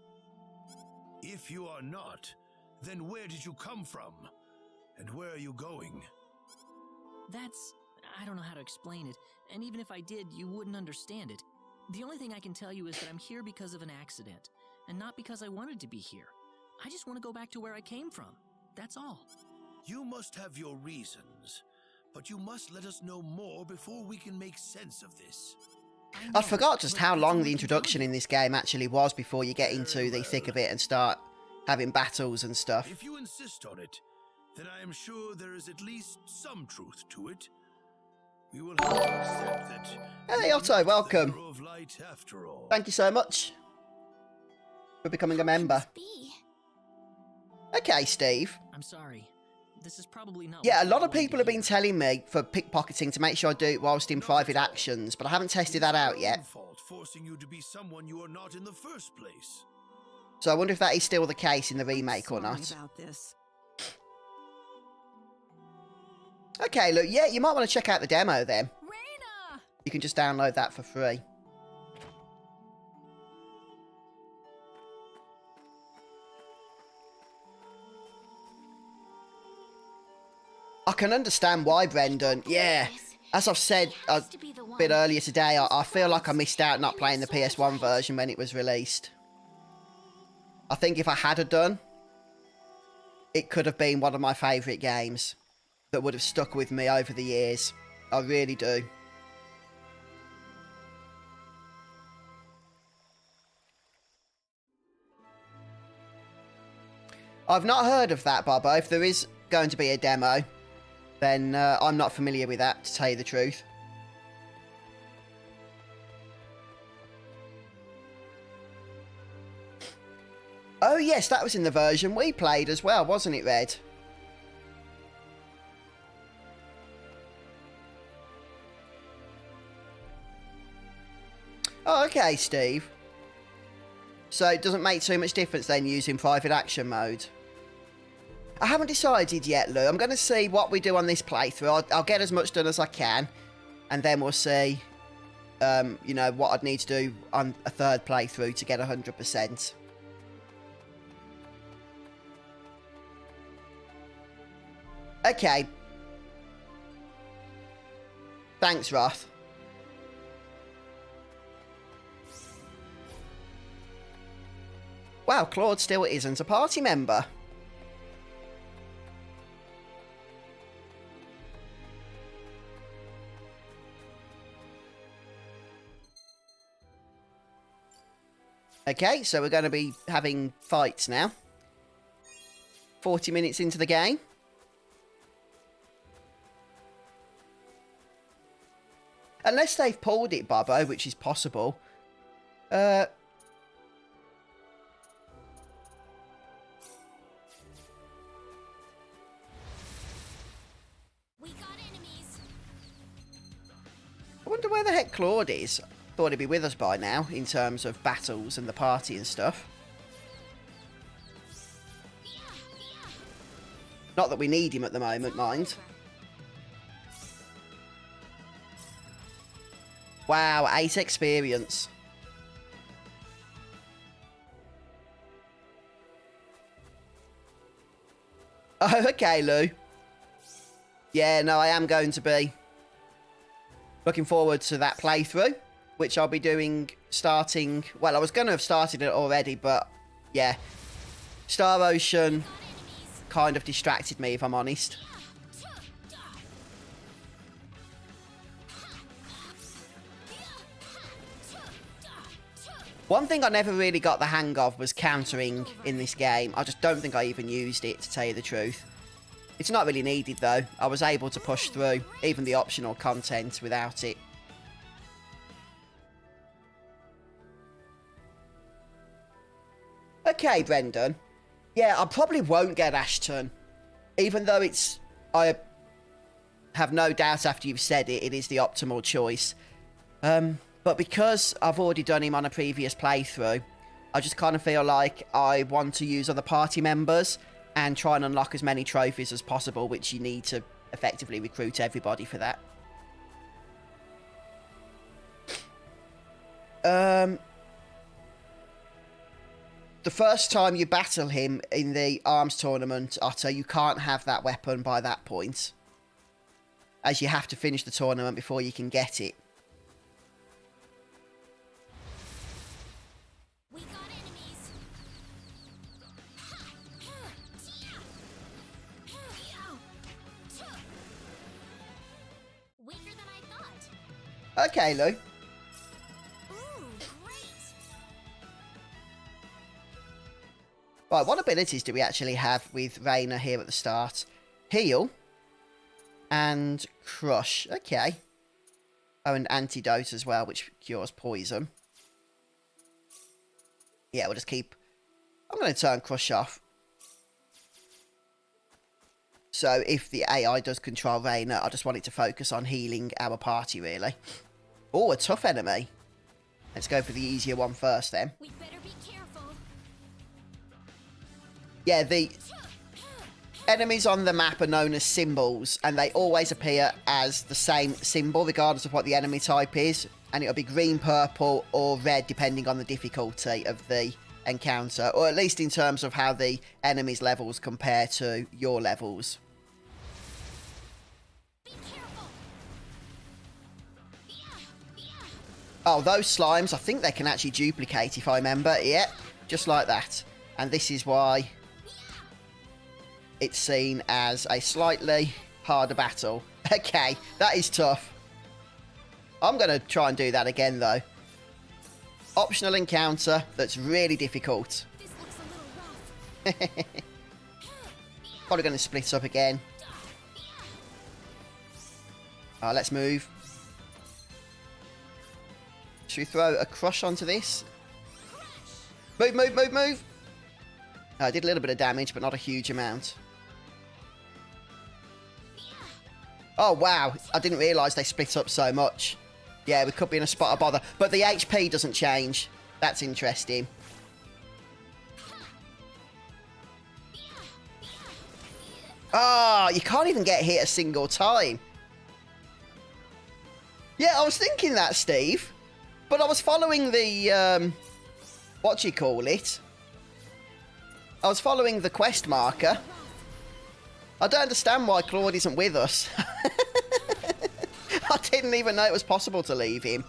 If you are not, then where did you come from? And where are you going? That's... I don't know how to explain it, and even if I did, you wouldn't understand it. The only thing I can tell you is that I'm here because of an accident, and not because I wanted to be here. I just want to go back to where I came from. That's all. You must have your reasons, but you must let us know more before we can make sense of this. I forgot just but how that's long all the I can tell introduction you. in this game actually was before you get into the thick of it and start having battles and stuff. If you insist on it, then I am sure there is at least some truth to it. We will have to accept that. Hey, you are Otto, not the welcome. hero of light after all. Thank you so much for becoming a member. Be. Okay, Steve. I'm sorry. This is probably not... Yeah, a what you lot of wanted to people have been hear. telling me for pickpocketing to make sure I do it whilst in Not private at all. actions, but I haven't tested It that is our out yet. own fault forcing you to be someone you are not in the first place. So I wonder if that is still the case in the remake or Sorry not. about this. Okay, look, yeah, you might want to check out the demo then. Rena! You can just download that for free. I can understand why, Brendan. Yeah, as I've said a bit earlier today, I feel like I missed out not playing the PS1 version when it was released. I think if I had have done, it could have been one of my favourite games that would have stuck with me over the years. I really do. I've not heard of that, Bobo. If there is going to be a demo, then I'm not familiar with that, to tell you the truth. Oh yes, that was in the version we played as well, wasn't it, Red? Oh, okay, Steve. So it doesn't make too much difference then using private action mode. I haven't decided yet, Lou. I'm going to see what we do on this playthrough. I'll get as much done as I can, and then we'll see, you know, what I'd need to do on a third playthrough to get 100%. Okay. Thanks, Roth. Wow, Claude still isn't a party member. Okay, so we're going to be having fights now. 40 minutes into the game. Unless they've pulled it, Bobo, which is possible. We got enemies. I wonder where the heck Claude is. Thought he'd be with us by now, in terms of battles and the party and stuff. Not that we need him at the moment, mind. Wow, 8 experience. Oh, okay, Lou. Yeah, no, I am going to be looking forward to that playthrough, which I'll be doing starting... Well, I was going to have started it already, but yeah. Star Ocean kind of distracted me, if I'm honest. One thing I never really got the hang of was countering in this game. I just don't think I even used it, to tell you the truth. It's not really needed, though. I was able to push through even the optional content without it. Okay, Brendan. Yeah, I probably won't get Ashton. Even though it's... I have no doubt after you've said it, it is the optimal choice. But because I've already done him on a previous playthrough, I just kind of feel like I want to use other party members and try and unlock as many trophies as possible, which you need to effectively recruit everybody for that. The first time you battle him in the arms tournament, Otto, you can't have that weapon by that point, as you have to finish the tournament before you can get it. We got enemies. Weaker than I thought. Okay, Lou. Ooh, great. Right, what abilities do we actually have with Rena here at the start? Heal. And Crush. Okay. Oh, and Antidote as well, which cures poison. Yeah, we'll just keep... I'm going to turn Crush off. So if the AI does control Rena, I just want it to focus on healing our party, really. Oh, a tough enemy. Let's go for the easier one first, then. We better be careful. Yeah, the enemies on the map are known as symbols, and they always appear as the same symbol, regardless of what the enemy type is. And it'll be green, purple, or red, depending on the difficulty of the encounter, or at least in terms of how the enemy's levels compare to your levels. Be careful. Oh, those slimes, I think they can actually duplicate, if I remember. Yeah, just like that. And this is why it's seen as a slightly harder battle. Okay, that is tough. I'm going to try and do that again, though. Optional encounter that's really difficult. This looks a little rough. Probably going to split up again. Let's move. Should we throw a crush onto this? Move, move, move, move! I did a little bit of damage, but not a huge amount. Oh, wow. I didn't realise they split up so much. Yeah, we could be in a spot of bother. But the HP doesn't change. That's interesting. Oh, you can't even get hit a single time. Yeah, I was thinking that, Steve. But I was following the, what do you call it? I was following the quest marker. I don't understand why Claude isn't with us. I didn't even know it was possible to leave him.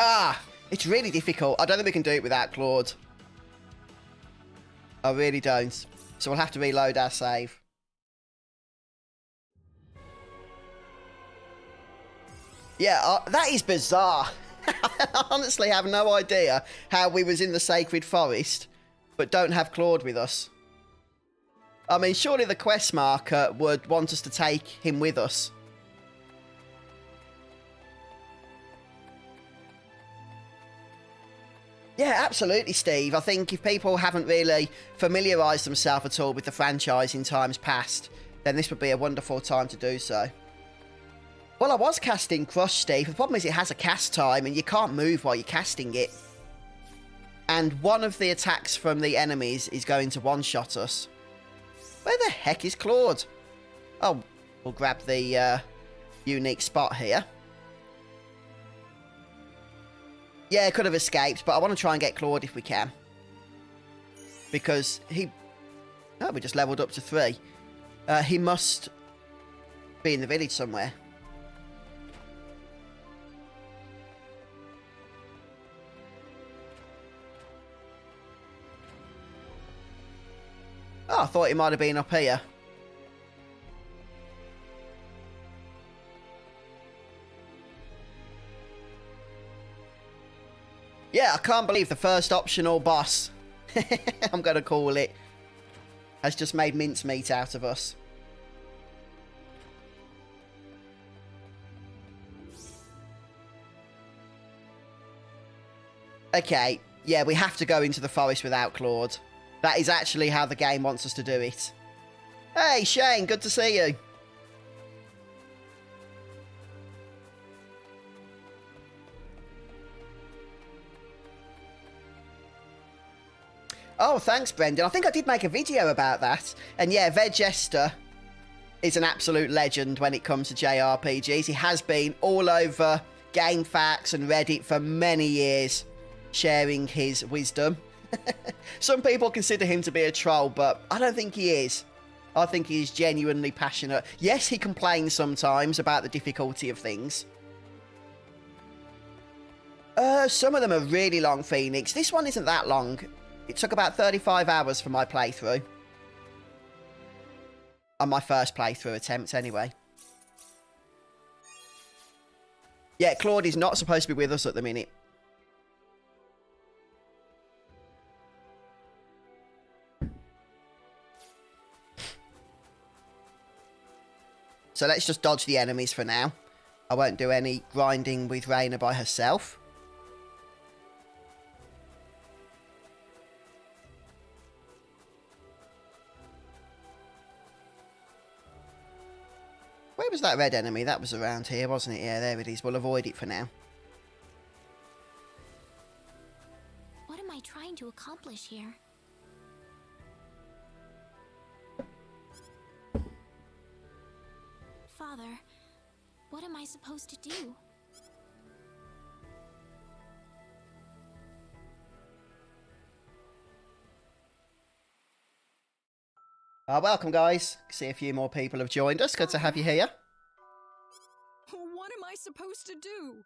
Ah, it's really difficult. I don't think we can do it without Claude. I really don't. So we'll have to reload our save. Yeah, that is bizarre. I honestly have no idea how we was in the Sacred Forest, but don't have Claude with us. I mean, surely the quest marker would want us to take him with us. Yeah, absolutely, Steve. I think if people haven't really familiarised themselves at all with the franchise in times past, then this would be a wonderful time to do so. Well, I was casting Crush, Steve. The problem is it has a cast time, and you can't move while you're casting it. And one of the attacks from the enemies is going to one-shot us. Where the heck is Claude? Oh, we'll grab the unique spot here. Yeah, could have escaped, but I want to try and get Claude if we can. Because he... Oh, we just leveled up to 3. He must be in the village somewhere. Oh, I thought he might have been up here. Yeah, I can't believe the first optional boss, I'm going to call it, has just made mincemeat out of us. Okay, yeah, we have to go into the forest without Claude. That is actually how the game wants us to do it. Hey, Shane, good to see you. Oh, thanks, Brendan. I think I did make a video about that. And yeah, Vegester is an absolute legend when it comes to JRPGs. He has been all over GameFAQs and Reddit for many years, sharing his wisdom. Some people consider him to be a troll, but I don't think he is. I think he is genuinely passionate. Yes, he complains sometimes about the difficulty of things. Some of them are really long, Phoenix. This one isn't that long. It took about 35 hours for my playthrough. On my first playthrough attempt, anyway. Yeah, Claude is not supposed to be with us at the minute. So let's just dodge the enemies for now. I won't do any grinding with Rena by herself. Where was that red enemy? That was around here, wasn't it? Yeah, there it is. We'll avoid it for now. What am I trying to accomplish here? Father, what am I supposed to do? Welcome, guys. See a few more people have joined us. Good to have you here. What am I supposed to do?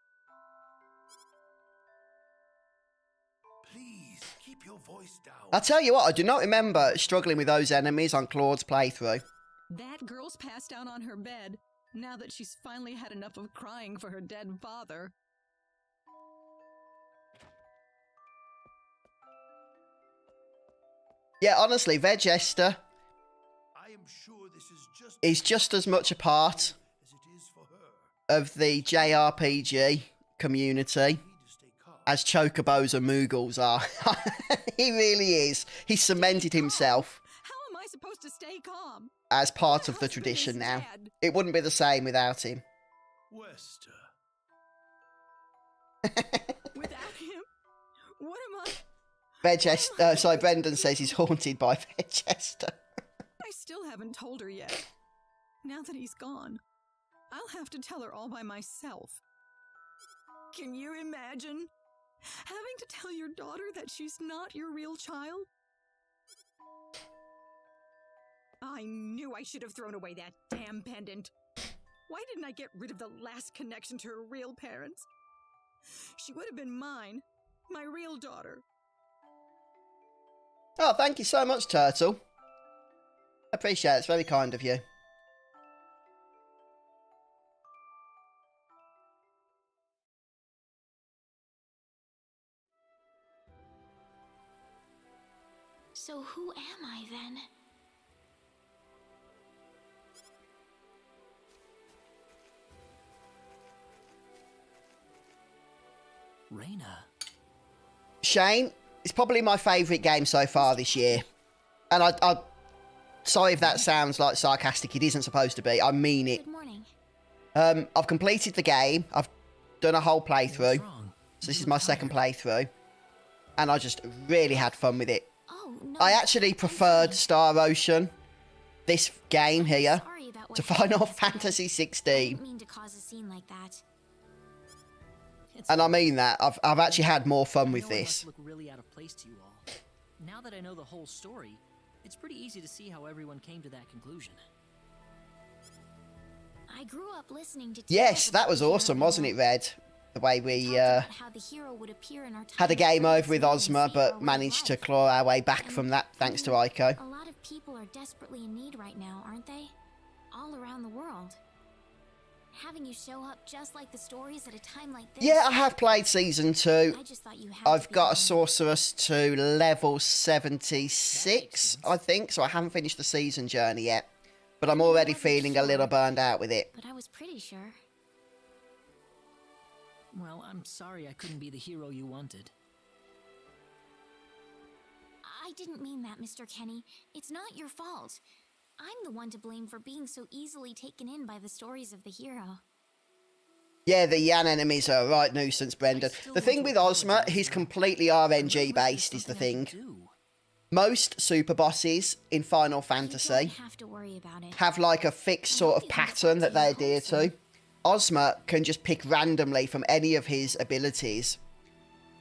Please keep your voice down. I'll tell you what, I do not remember struggling with those enemies on Claude's playthrough. That girl's passed out on her bed, now that she's finally had enough of crying for her dead father. Yeah, honestly, Vegester I am sure this is just as much a part as it is for her. of the JRPG community Need to stay calm. as Chocobos and Moogles are. He really is. He cemented himself How am I supposed to stay calm? as part My of the husband tradition is now. dead. It wouldn't be the same without him. Wester. Without him? What am I? Vegester, sorry, Brendan says he's haunted by Vegester. I still haven't told her yet. Now that he's gone, I'll have to tell her all by myself. Can you imagine having to tell your daughter that she's not your real child? I knew I should have thrown away that damn pendant. Why didn't I get rid of the last connection to her real parents? She would have been mine, my real daughter. Oh, thank you so much, Turtle. Appreciate it. It's very kind of you. Rena. Shane, it's probably my favourite game so far this year. And I sorry if that sounds like sarcastic. It isn't supposed to be. I mean it. Good morning. I've completed the game. I've done a whole playthrough. What's wrong? So this You is my look second tired. playthrough. And I just really had fun with it. Oh, no. I actually I'm preferred fine. Star Ocean, this game here, Sorry about what to happened Final yesterday. Fantasy I 16. didn't mean to cause a scene like that. It's And I fine. mean that. I've actually had more fun I with know I this. must look really out of place to you all. Now that I know the whole story, it's pretty easy to see how everyone came to that conclusion. I grew up listening to Yes, tales that about was the hero awesome, wasn't it, Red? The way Talked we about how the hero would appear in our had a tiny game over place with and Ozma, see our but way managed of to life. claw our way back from that thanks to Aiko. A lot of people are desperately in need right now, aren't they? All around the world. Having you show up just like the stories at a time like this. Yeah, I have played Season 2. I just thought you had I've to be got a there. sorceress to level 76, I think, so I haven't finished the season journey yet. But I'm already feeling a little burned out with it. But I was pretty sure. Well, I'm sorry I couldn't be the hero you wanted. I didn't mean that, Mr. Kenny. It's not your fault. I'm the one to blame for being so easily taken in by the stories of the hero. Yeah, the Yan enemies are a right nuisance, Brendan. The thing with Ozma, he's completely RNG based, is the thing. Most super bosses in Final You Fantasy don't have to worry about it. have like a fixed sort of pattern that they adhere to. Ozma can just pick randomly from any of his abilities.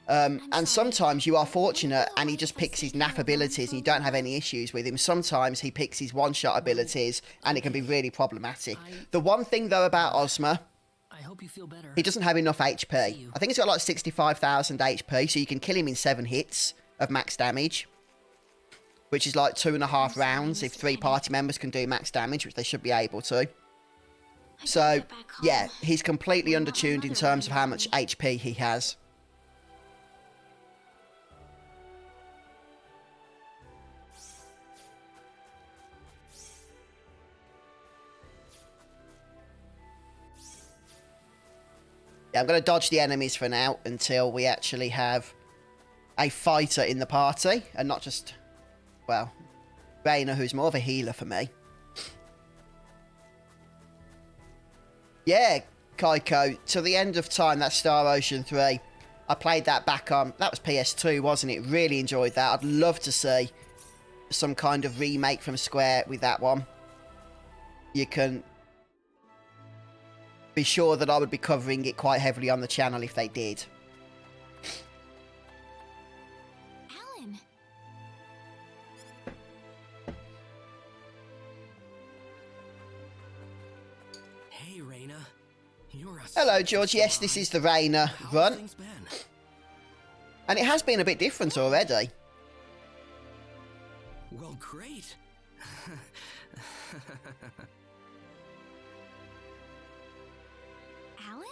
And sometimes you are fortunate and he just picks his naff abilities and you don't have any issues with him. Sometimes he picks his one-shot abilities and it can be really problematic. The one thing though about Ozma, I hope you feel better. he doesn't have enough HP. I think he's got like 65,000 HP, so you can kill him in 7 hits of max damage. Which is like 2.5 rounds if 3 party members can do max damage, which they should be able to. So, yeah, he's completely undertuned in terms of how much HP he has. Yeah, I'm going to dodge the enemies for now until we actually have a fighter in the party and not just, well, Rena, who's more of a healer for me. Yeah, Kaiko, to the end of time, that's Star Ocean 3. I played that back on, that was PS2, wasn't it? Really enjoyed that. I'd love to see some kind of remake from Square with that one. You can be sure that I would be covering it quite heavily on the channel if they did. Alan! Hey, Rena. You're a Hello, George. Yes, this is the Rena How have run. things been? And it has been a bit different already. Well, great. Alan?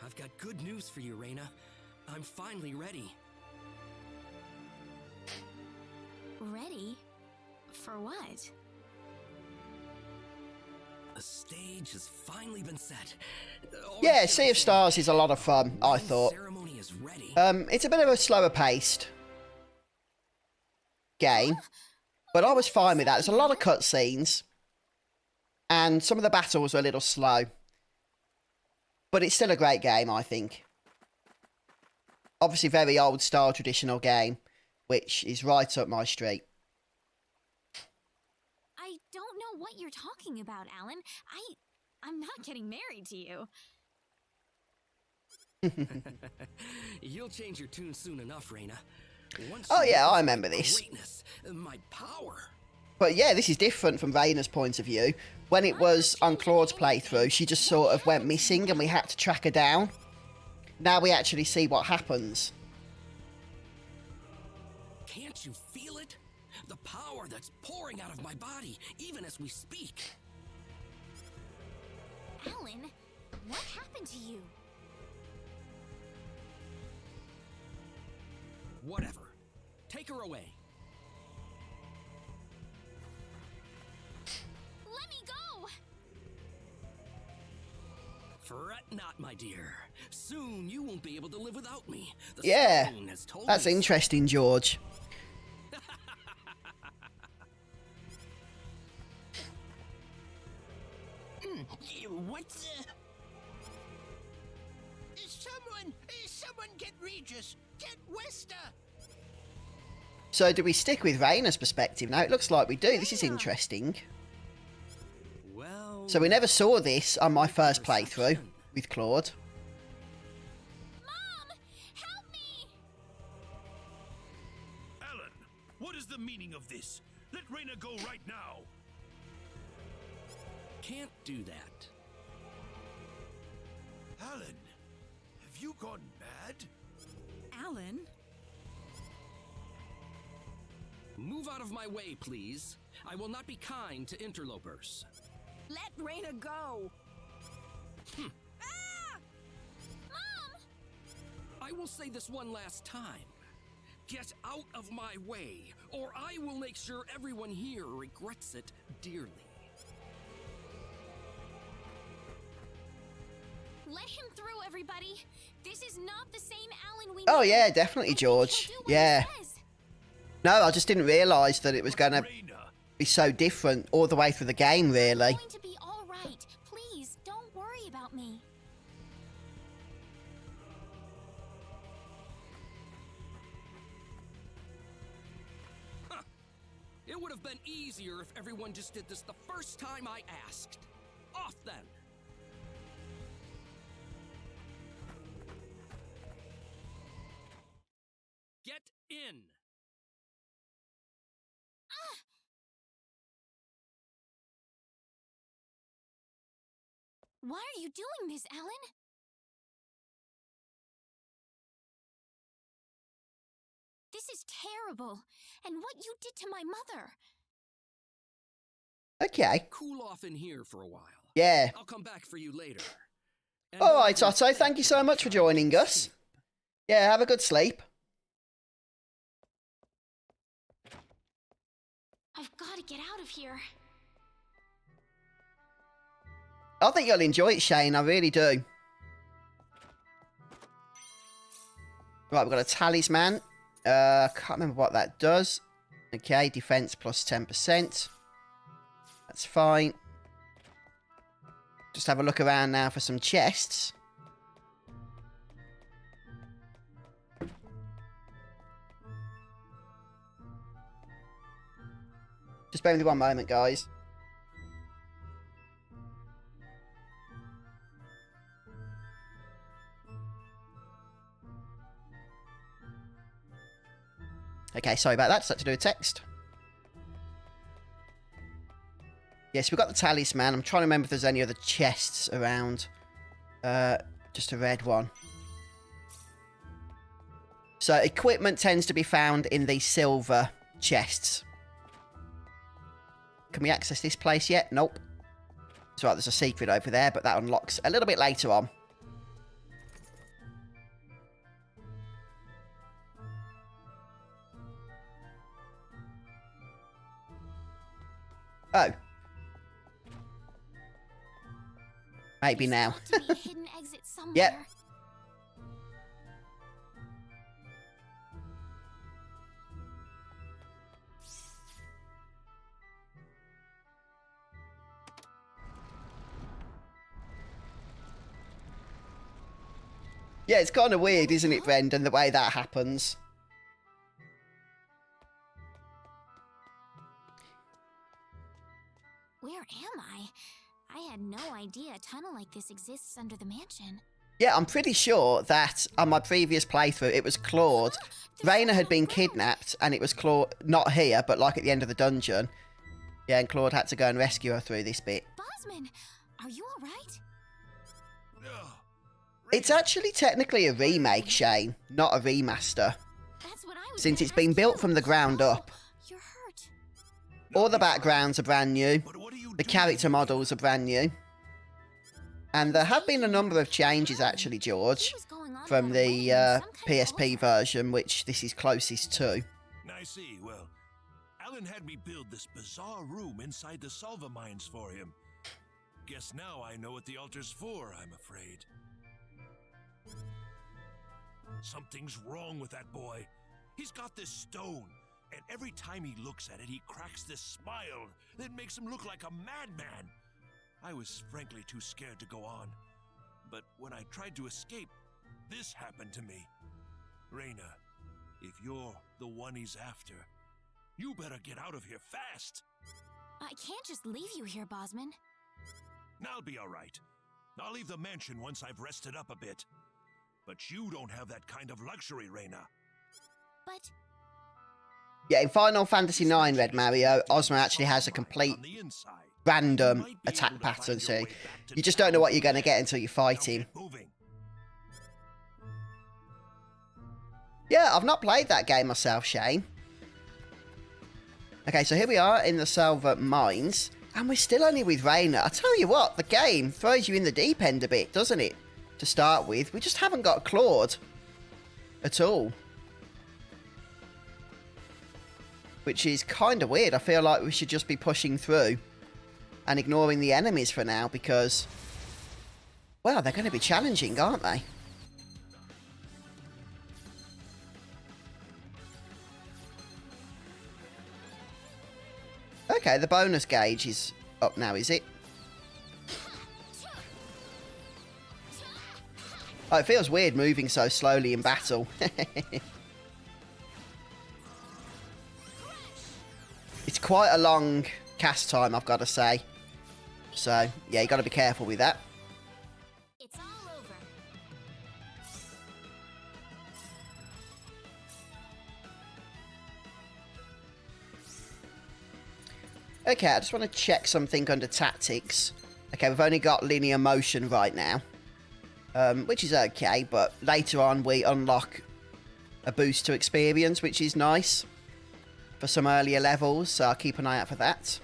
I've got good news for you, Rena. I'm finally ready. Ready? For what? The stage has finally been set. Yeah, Sea of Stars is a lot of fun, I thought. Ceremony is ready. It's a bit of a slower paced game, but I was fine with that. There's a lot of cutscenes, and some of the battles are a little slow. But it's still a great game, I think. Obviously, very old style traditional game, which is right up my street. I don't know what you're talking about, Alan. I'm not getting married to you. You'll change your tune soon enough, Rena. Once Oh, you yeah, I witness remember my this. Greatness, my power. But yeah, this is different from Reina's point of view. When it was on Claude's playthrough, she just sort of went missing and we had to track her down. Now we actually see what happens. Can't you feel it? The power that's pouring out of my body, even as we speak. Alan, what happened to you? Whatever. Take her away. Let me go! Fret not, my dear. Soon you won't be able to live without me. The Yeah, stone has told that's me so. interesting, George. What's Someone get Regis! Get Wester! So do we stick with Rena's perspective now? It looks like we do. This is interesting. Well... So we never saw this on my first playthrough with Claude. Mom! Help me! Alan, what is the meaning of this? Let Rena go right now. Can't do that. Alan, have you gone mad? Alan? Move out of my way, please. I will not be kind to interlopers. Let Rena go! Mom! I will say this one last time. Get out of my way, or I will make sure everyone here regrets it dearly. Let him through, everybody. This is not the same Alan we Oh know. yeah, definitely, I think George. he'll do what he Yeah. says. No, I just didn't realise that it was going to Rena, be so different all the way through the game, really. It's going to be all right. Please, don't worry about me. It would have been easier if everyone just did this the first time I asked. Off then! Get in! Why are you doing this, Alan? This is terrible. And what you did to my mother. Okay. Cool off in here for a while. Yeah. I'll come back for you later. And All don't right, ever Otto. Thank you so think much for about joining us. sleep. Yeah, have a good sleep. I've got to get out of here. I think you'll enjoy it, Shane. I really do. Right, we've got a talisman. Can't remember what that does. Okay, defense plus 10%. That's fine. Just have a look around now for some chests. Just bear with me one moment, guys. Okay, sorry about that. Just had to do a text. Yes, we've got the talisman. I'm trying to remember if there's any other chests around. Just a red one. So equipment tends to be found in the silver chests. Can we access this place yet? Nope. It's right, there's a secret over there, but that unlocks a little bit later on. Oh. Maybe now. There's got to be a hidden exit somewhere. Yep. Yeah, it's kind of weird, isn't it, Brendan, the way that happens? Where am I? I had no idea a tunnel like this exists under the mansion. Yeah, I'm pretty sure that on my previous playthrough, it was Claude. There's Rena had no been road. kidnapped, and it was Claude, not here, but like at the end of the dungeon. Yeah, and Claude had to go and rescue her through this bit. Bosman, are you all right? Ugh. It's actually technically a remake, Shane, not a remaster. That's what I was Since gonna it's been ask built you. from the ground Oh, up. You're hurt. All the backgrounds are brand new. But what are you The doing? character models are brand new. And there have been a number of changes, actually, George, He was going on from about a the wedding and some kind of PSP altar. version, which this is closest to. I see. Well, Alan had me build this bizarre room inside the solver mines for him. Guess now I know what the altar's for, I'm afraid. Something's wrong with that boy. He's got this stone, and every time he looks at it, he cracks this smile that makes him look like a madman. I was frankly too scared to go on. But when I tried to escape, this happened to me. Rena, if you're the one he's after, you better get out of here fast. I can't just leave you here, Bosman. I'll be all right. I'll leave the mansion once I've rested up a bit. But you don't have that kind of luxury, Rena. But Yeah, in Final Fantasy IX Red Mario, Ozma actually has a complete On the inside, random you might be attack able to find pattern, your so way back to you just don't know what you're going to get until you Now fight him. get moving. Yeah, I've not played that game myself, Shane. Okay, so here we are in the Silver Mines, and we're still only with Rena. I tell you what, the game throws you in the deep end a bit, doesn't it? To start with, we just haven't got Claude at all. Which is kind of weird. I feel like we should just be pushing through and ignoring the enemies for now because, well, they're going to be challenging, aren't they? Okay, the bonus gauge is up now, is it? Oh, it feels weird moving so slowly in battle. It's quite a long cast time, I've got to say. So, yeah, you got to be careful with that. it's all over. Okay, I just want to check something under tactics. Okay, we've only got linear motion right now. Which is okay, but later on we unlock a boost to experience, which is nice for some earlier levels, so I'll keep an eye out for that.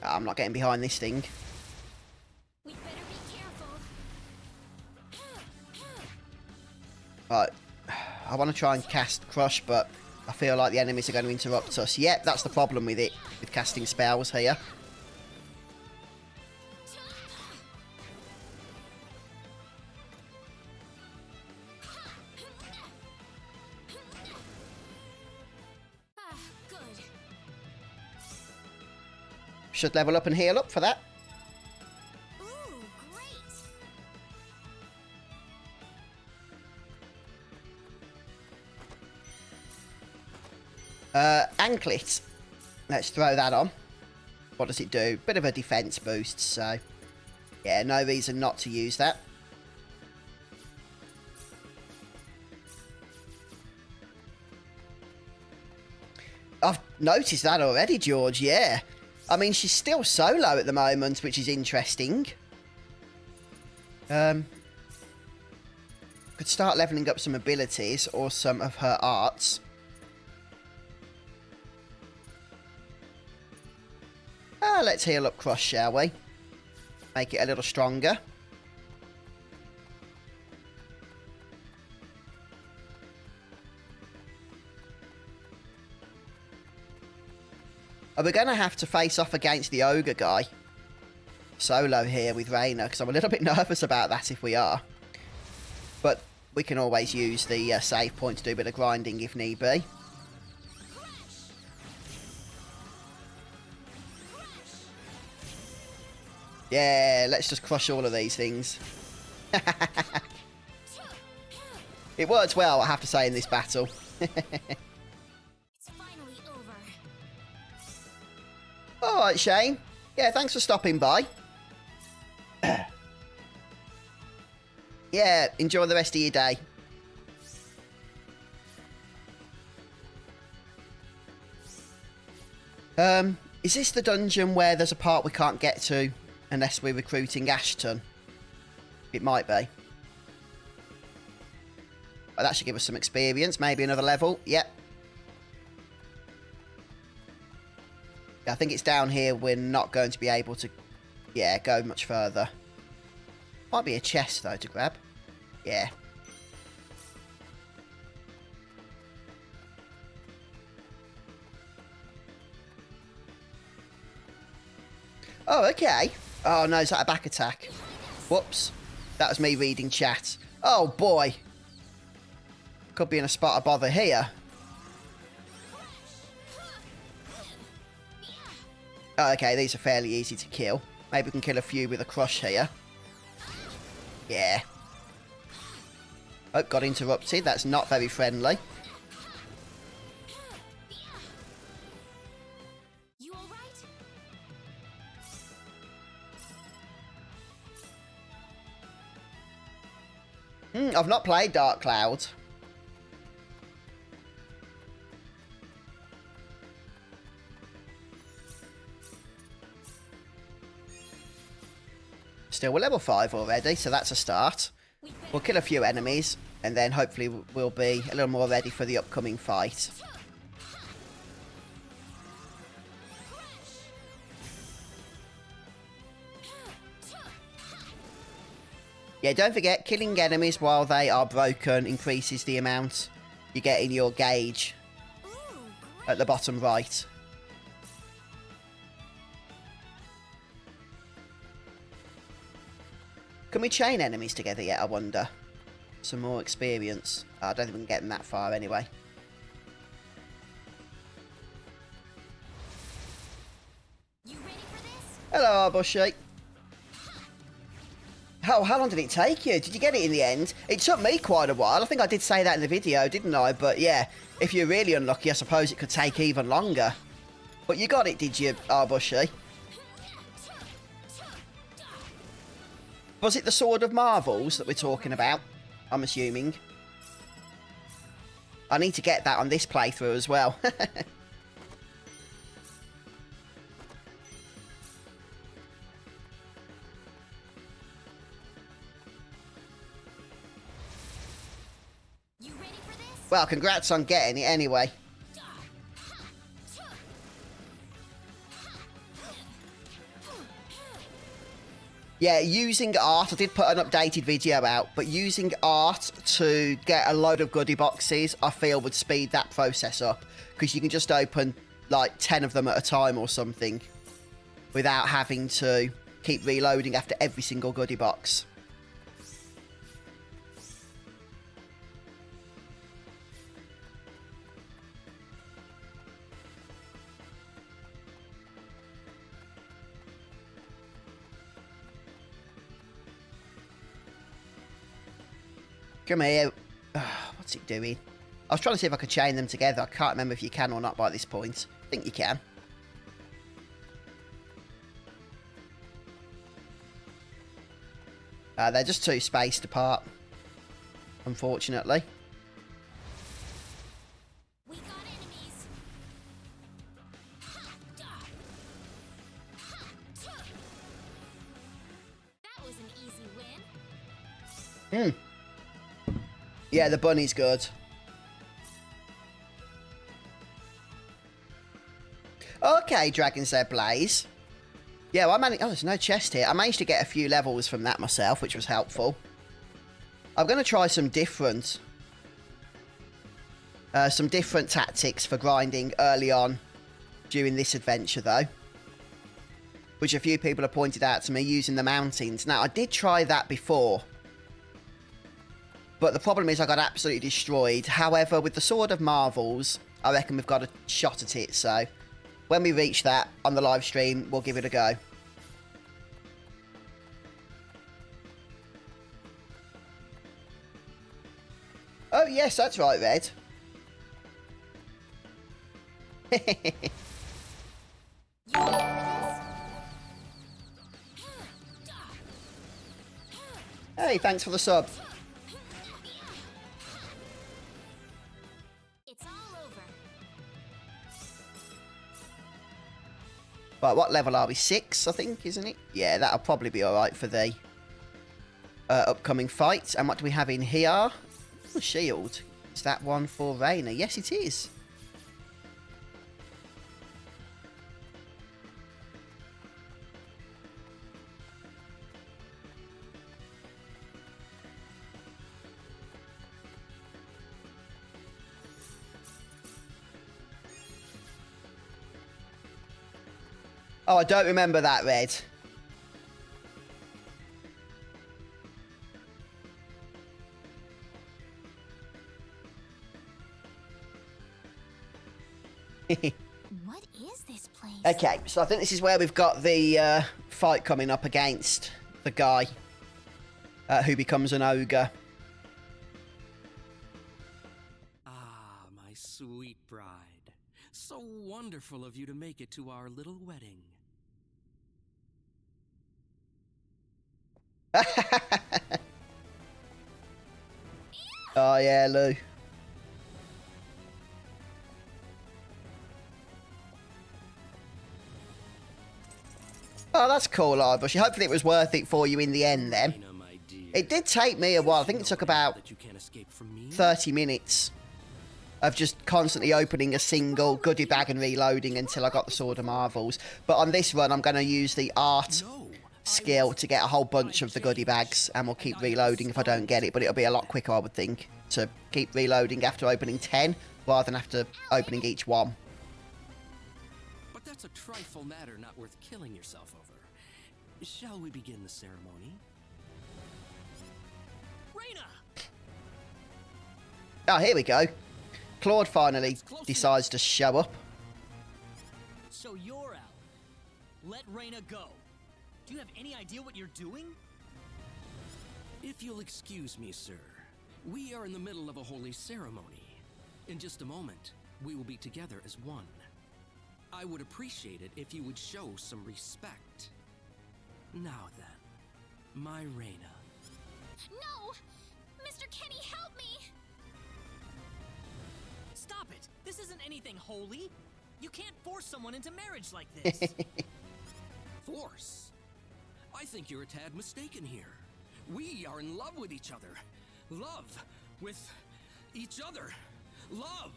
Oh, I'm not getting behind this thing. We'd better be careful. Right, I want to try and cast Crush, but I feel like the enemies are going to interrupt us. Yep, that's the problem with it, with casting spells here. Ah, good. Should level up and heal up for that. Ooh, great. Anklet. Let's throw that on. What does it do? Bit of a defense boost, so yeah, no reason not to use that. I've noticed that already, George, yeah. I mean, she's still solo at the moment, which is interesting. Could start leveling up some abilities or some of her arts. Let's heal up Crush, shall we? Make it a little stronger. Are we going to have to face off against the ogre guy solo here with Rena? Because I'm a little bit nervous about that if we are. But we can always use the save point to do a bit of grinding if need be. Yeah, let's just crush all of these things. It works well, I have to say, in this battle. It's finally over. Alright, Shane. Yeah, thanks for stopping by. Yeah, enjoy the rest of your day. Is this the dungeon where there's a part we can't get to unless we're recruiting Ashton? It might be. Oh, that should give us some experience. Maybe another level. Yep. I think it's down here. We're not going to be able to, yeah, go much further. Might be a chest, though, to grab. Yeah. Oh, okay. Oh, no, is that a back attack? Whoops. That was me reading chat. Oh, boy. Could be in a spot of bother here. Oh, okay, these are fairly easy to kill. Maybe we can kill a few with a crush here. Yeah. Oh, got interrupted. That's not very friendly. You all right? I've not played Dark Cloud. Still, we're level 5 already, so that's a start. We'll kill a few enemies, and then hopefully we'll be a little more ready for the upcoming fight. Yeah, don't forget, killing enemies while they are broken increases the amount you get in your gauge at the bottom right. Can we chain enemies together yet, I wonder? Some more experience. Oh, I don't think we can get them that far anyway. You ready for this? Hello, Arbushy. Oh, how long did it take you? Did you get it in the end? It took me quite a while. I think I did say that in the video, didn't I? But yeah, if you're really unlucky, I suppose it could take even longer. But you got it, did you, Arbushy? Was it the Sword of Marvels that we're talking about? I'm assuming. I need to get that on this playthrough as well. You ready for this? Well, congrats on getting it anyway. Yeah, using art, I did put an updated video out, but using art to get a load of goodie boxes, I feel would speed that process up, because you can just open, like, 10 of them at a time or something, without having to keep reloading after every single goodie box. Come here. What's it doing? I was trying to see if I could chain them together. I can't remember if you can or not by this point. I think you can. They're just too spaced apart, unfortunately. We got enemies. That was an easy win. Yeah, the bunny's good. Okay, Dragon's Head Blaze. Yeah, well, oh, there's no chest here. I managed to get a few levels from that myself, which was helpful. I'm going to try some different tactics for grinding early on during this adventure, though. Which a few people have pointed out to me, using the mountains. Now, I did try that before. But the problem is I got absolutely destroyed. However, with the Sword of Marvels, I reckon we've got a shot at it. So, when we reach that on the live stream, we'll give it a go. Oh, yes, that's right, Red. Hey, thanks for the sub. It's all over. Right, what level are we? 6, I think, isn't it? Yeah, that'll probably be alright for the upcoming fight. And what do we have in here? A shield. Is that one for Rena? Yes, it is. Oh, I don't remember that, Red. What is this place? Okay, so I think this is where we've got the fight coming up against the guy who becomes an ogre. Ah, my sweet bride. So wonderful of you to make it to our little wedding. Oh, yeah, Lou. Oh, that's cool, Arbushy. Hopefully it was worth it for you in the end, then. Rena, my dear, It did take me a while. I think it took about that you can't escape from me. 30 minutes of just constantly opening a single goodie bag and reloading until I got the Sword of Marvels. But on this run, I'm going to use the art No, skill to get a whole bunch of the goodie bags, and we'll keep reloading if I don't get it, but it'll be a lot quicker, I would think, to keep reloading after opening 10 rather than after opening each one. but that's a trifle matter not worth killing yourself over. Shall we begin the ceremony? Rena! Oh, here we go. Claude finally decides to show up. So you're out. Let Rena go. Do you have any idea what you're doing? If you'll excuse me, sir, we are in the middle of a holy ceremony. In just a moment, we will be together as one. I would appreciate it if you would show some respect. Now then, my Rena. No! Mr. Kenny, help me! Stop it! This isn't anything holy. You can't force someone into marriage like this. Force? I think you're a tad mistaken here. We are in love with each other. Love with each other. Love!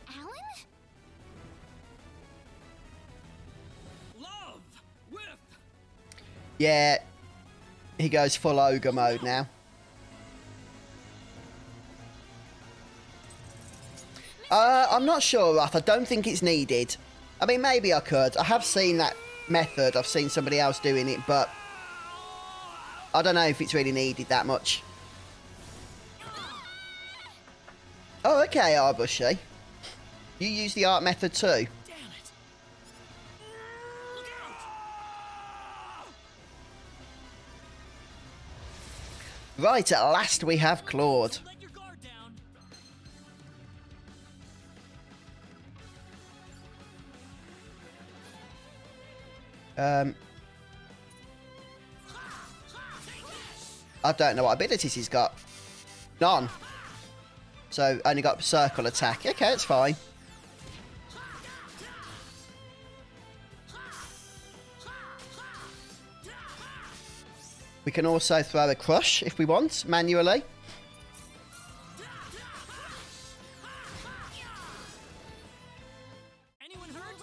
Alan? Love with... Yeah, he goes full ogre mode now. I'm not sure, Roth. I don't think it's needed. I mean, maybe I could. I have seen that method. I've seen somebody else doing it, but I don't know if it's really needed that much. Oh, okay, Arbushy. You use the art method too. Damn it! Look out! Right, at last we have Claude. Let your guard down. I don't know what abilities he's got. None. So, only got circle attack. Okay, it's fine. We can also throw a crush if we want, manually. Anyone hurt?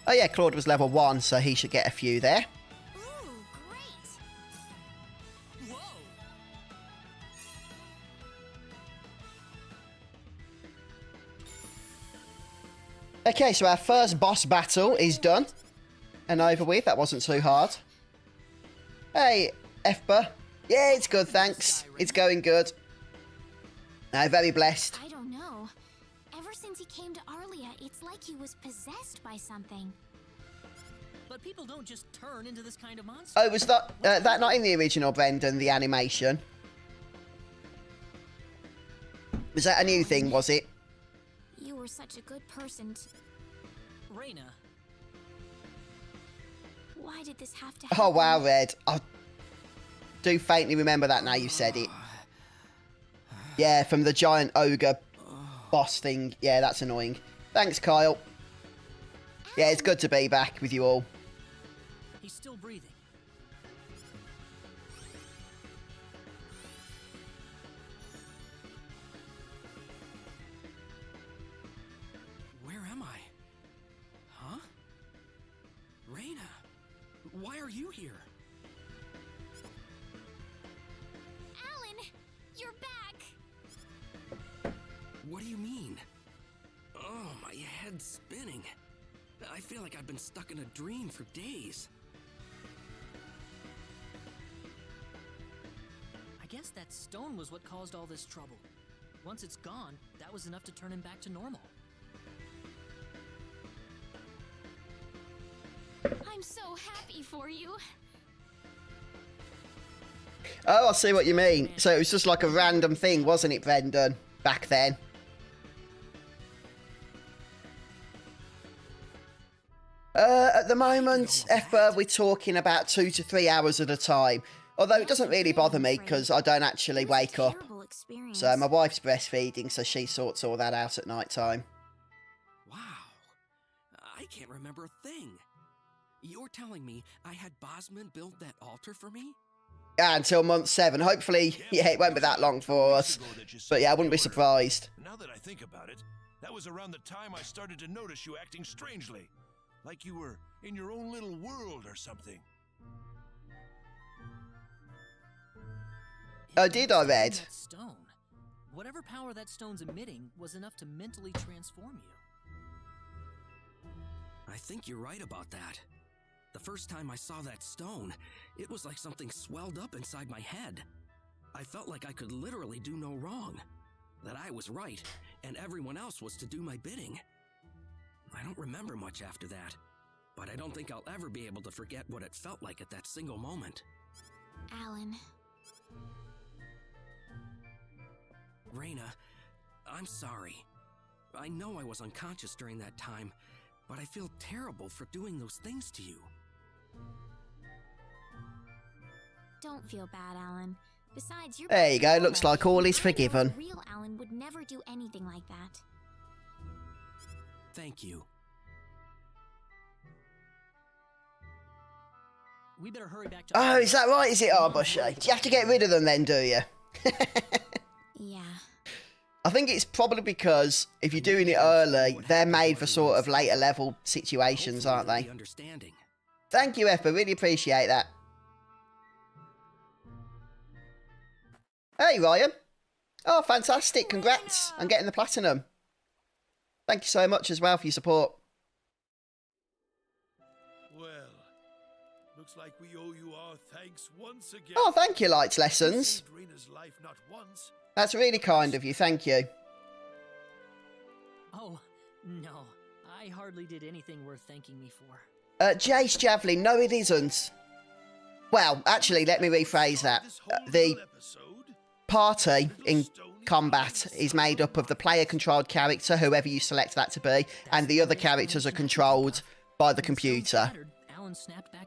Oh yeah, Claude was level 1, so he should get a few there. Ooh, great! Whoa! Okay, so our first boss battle is done. And over with. That wasn't too hard. Hey, Efba. Yeah, it's good, thanks. It's going good. No, very blessed. I don't know. Ever since he came to Arlia, it's like he was possessed by something. But people don't just turn into this kind of monster. Oh, was that not in the original, Brendan, the animation? Was that a new thing, was it? You were such a good person. Rena, Why did this have to Oh, happen? wow, Red. I do faintly remember that now you said it. Yeah, from the giant ogre boss thing. Yeah, that's annoying. Thanks, Kyle. Yeah, it's good to be back with you all. he's still breathing. Where am I? Huh? Rena, why are you here? Alan! You're back! What do you mean? Oh, my head's spinning. I feel like I've been stuck in a dream for days. I guess that stone was what caused all this trouble. Once it's gone, that was enough to turn him back to normal. I'm so happy for you. Oh, I see what you mean. So it was just like a random thing, wasn't it, Brendan? Back then. At the moment, Effa, we're talking about 2 to 3 hours at a time. Although it doesn't really bother me because I don't actually wake up. So my wife's breastfeeding, so she sorts all that out at night time. Wow. I can't remember a thing. You're telling me I had Bosman build that altar for me? Yeah, until month 7. Hopefully, yeah, it won't be that long for us. But yeah, I wouldn't be surprised. Now that I think about it, that was around the time I started to notice you acting strangely. Like you were in your own little world or something. Oh, did I, Red? That stone. Whatever power that stone's emitting was enough to mentally transform you. I think you're right about that. The first time I saw that stone, it was like something swelled up inside my head. I felt like I could literally do no wrong. That I was right, and everyone else was to do my bidding. I don't remember much after that, but I don't think I'll ever be able to forget what it felt like at that single moment. Alan. Rena, I'm sorry. I know I was unconscious during that time, but I feel terrible for doing those things to you. Don't feel bad, Alan. Besides, you're There you go, back looks normal. like all is I know forgiven. Real Alan would never do anything like that. Thank you. We better hurry back to... Oh, is that right? Is it Arbusha? Do you have to get rid of them then, do you? Yeah. I think it's probably because if you're doing it early, they're made for sort of later level situations, aren't they? Understanding. Thank you, Effa. Really appreciate that. Hey, Ryan. Oh, fantastic. Congrats on getting the platinum. Thank you so much as well for your support. Well, looks like we owe you our thanks once again. Oh, thank you, Lights Lessons. Saved Rena's life not once. That's really kind of you. Thank you. Oh, no. I hardly did anything worth thanking me for. Jace Javelin, no it isn't. Well, actually, let me rephrase that. The party in combat is made up of the player-controlled character, whoever you select that to be, and the other characters are controlled by the computer.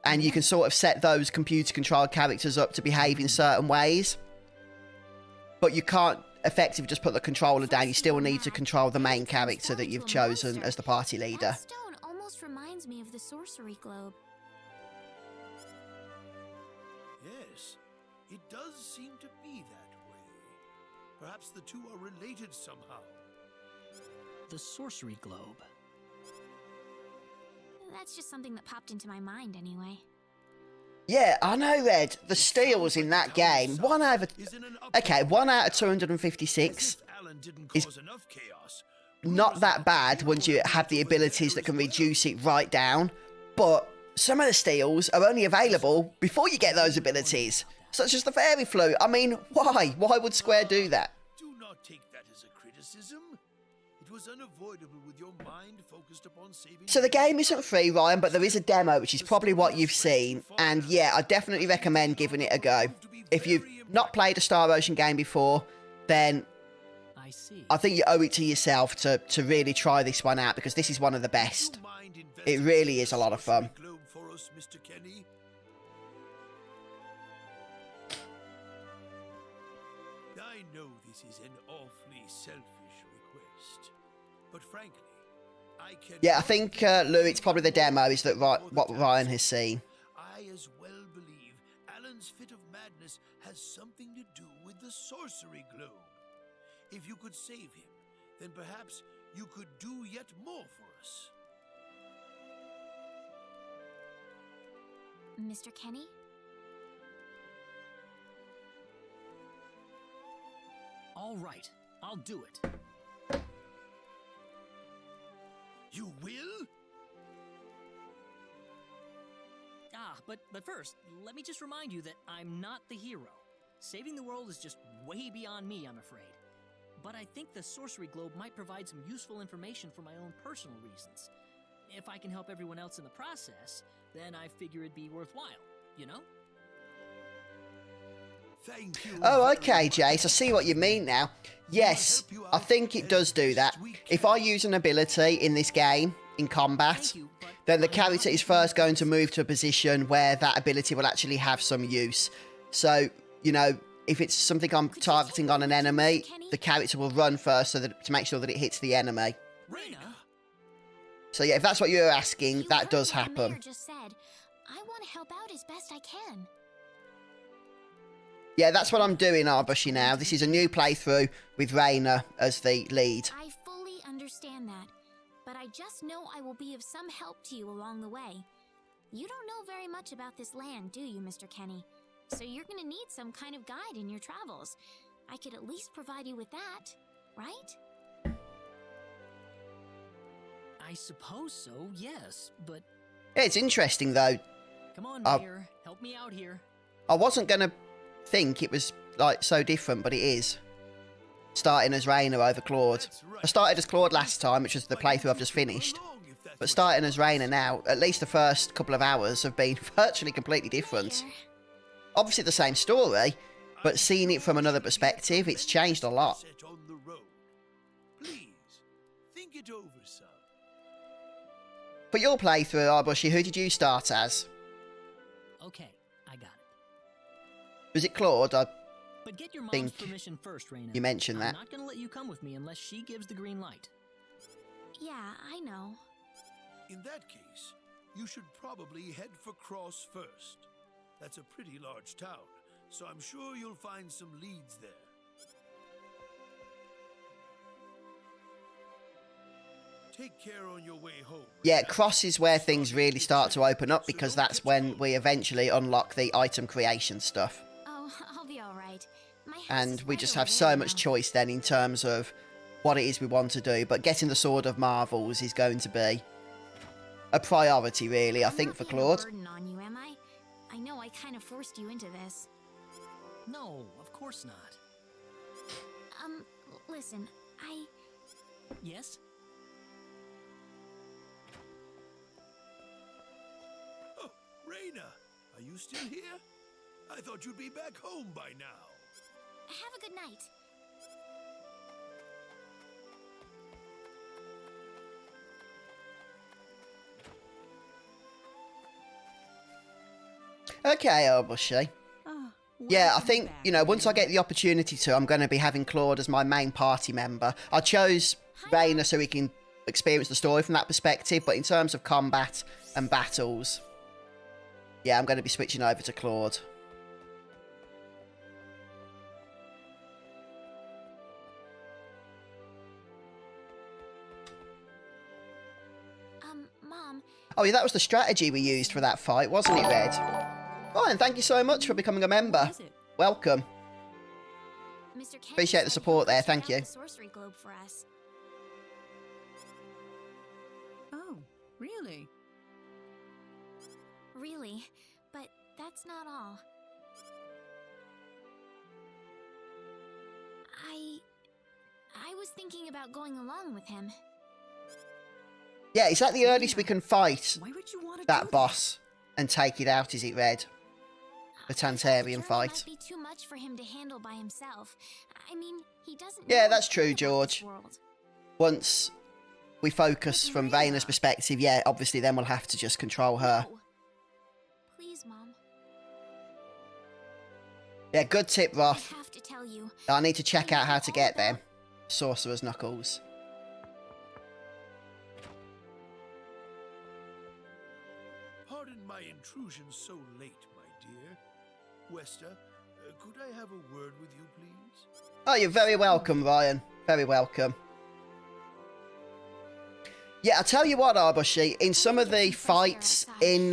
And you can sort of set those computer-controlled characters up to behave in certain ways. But you can't effectively just put the controller down. You still need to control the main character that you've chosen as the party leader. That stone almost reminds me of the sorcery globe. Yes, it does seem to be that way. Perhaps the two are related somehow. The sorcery globe. That's just something that popped into my mind anyway. Yeah, I know, Red. The steals in that game, 1 out of 256 is not that bad once you have the abilities that can reduce it right down. But some of the steals are only available before you get those abilities, such as the fairy flute. I mean, why? Why would Square do that? Do not take that as a criticism. It was unavoidable with your mind focused upon saving. So the game isn't free, Ryan, but there is a demo, which is probably what you've seen. And yeah, I definitely recommend giving it a go. If you've not played a Star Ocean game before, then I think you owe it to yourself to really try this one out, because this is one of the best. It really is a lot of fun. For us, Mr. Kenny. I know this is an awfully selfish request, but frankly, I can. Yeah, I think, Lou, it's probably the demo is that what Ryan has seen. I as well believe Alan's fit of madness has something to do with the sorcery globe. If you could save him, then perhaps you could do yet more for us. Mr. Kenny? All right, I'll do it. You will? But first, let me just remind you that I'm not the hero. Saving the world is just way beyond me, I'm afraid. But I think the sorcery globe might provide some useful information for my own personal reasons. If I can help everyone else in the process, then I figure it'd be worthwhile, you know? Thank you. Oh, very okay, much. Jace. I see what you mean now. Yes, I think it does do that. If I use an ability in this game, in combat, Thank you, but then the I'm character not is first going to move to a position where that ability will actually have some use. So, you know, if it's something I'm targeting on an enemy, the character will run first so that to make sure that it hits the enemy. Rena? So yeah, if that's what you're asking, You that heard does what the mayor happen. just said. I want to help out as best I can. Yeah, that's what I'm doing, Arbushi, now. This is a new playthrough with Rena as the lead. I fully understand that, but I just know I will be of some help to you along the way. You don't know very much about this land, do you, Mr. Kenny? So you're gonna need some kind of guide in your travels. I could at least provide you with that, right? I suppose so, yes, but Yeah, it's interesting, though. come on, Uh, Mayor, help me out here. I wasn't going to think it was, like, so different, but it is. Starting as Rena over Claude. That's right. I started as Claude last time, which was the playthrough I've just finished. But starting as Rena now, at least the first couple of hours have been virtually completely different. Mayor, Obviously the same story, but seeing it from another perspective, it's changed a lot. Set on the road. Please, think it over, son. For your playthrough, Arbushi, who did you start as? Okay, I got it. Was it Claude? But get your mom's think permission first, Rena. you mentioned that. I'm not gonna let you come with me unless she gives the green light. yeah, I know. In that case, you should probably head for Cross first. That's a pretty large town, so I'm sure you'll find some leads there. Take care on your way home. Yeah, Rena. Cross is where things really start to open up because that's when we eventually unlock the item creation stuff. Oh, I'll be all right. My house And is we right just over have there so much now. choice then in terms of what it is we want to do. But getting the Sword of Marvels is going to be a priority, really, I I'm think, not for being a Claude. burden on you, am I? I know I kind of forced you into this. No, of course not. Listen, Yes? Oh, Rena, are you still here? I thought you'd be back home by now. have a good night. Okay, Arbushi. Yeah, I think, you know, once I get the opportunity to, I'm going to be having Claude as my main party member. I chose Rena so we can experience the story from that perspective, but in terms of combat and battles, yeah, I'm going to be switching over to Claude. Mom, Oh, yeah, that was the strategy we used for that fight, wasn't it, Red? Oh, and thank you so much for becoming a member. Welcome. Mr. Kenny Appreciate the said support he'll there, check thank out you. The sorcery globe for us. Oh, really? Really, but that's not all. I was thinking about going along with him. Yeah, is that the earliest we can fight Why would you want to that boss and take it out, is it, Red? The I thought Tantarian journey fight. might be too much for him to handle by himself. I mean, he doesn't. Yeah, know that's a true, thing about this George. world. Once we focus from Reina's perspective, yeah, obviously then we'll have to just control her. No. Please, Mom. Yeah, good tip, I Roth. have to tell you. I need to check out how to get them. Sorcerer's Knuckles. Pardon my intrusion so late, my dear. Wester, could I have a word with you, please? Oh, you're very welcome, Ryan. Very welcome. Yeah, I'll tell you what, Arbushi, in some of the fights in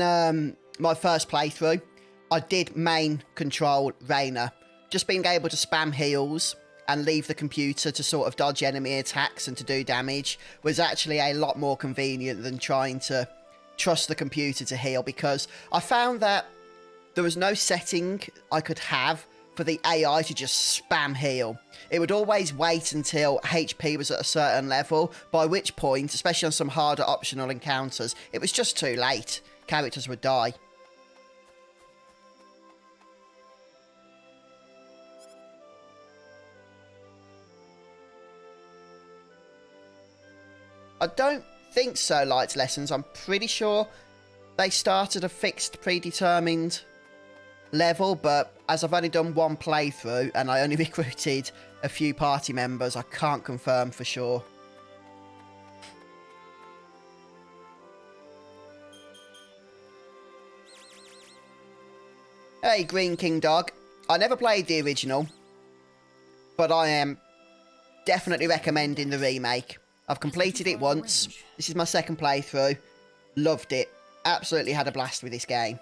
my first playthrough, I did main control Reina. Just being able to spam heals and leave the computer to sort of dodge enemy attacks and to do damage was actually a lot more convenient than trying to trust the computer to heal, because I found that there was no setting I could have for the AI to just spam heal. It would always wait until HP was at a certain level, by which point, especially on some harder optional encounters, it was just too late. Characters would die. I don't think so, Light's Lessons. I'm pretty sure they started a fixed, predetermined level, but as I've only done one playthrough and I only recruited a few party members, I can't confirm for sure. Hey, Green King Dog. I never played the original, but I am definitely recommending the remake. I've completed it once. This is my second playthrough. Loved it. Absolutely had a blast with this game.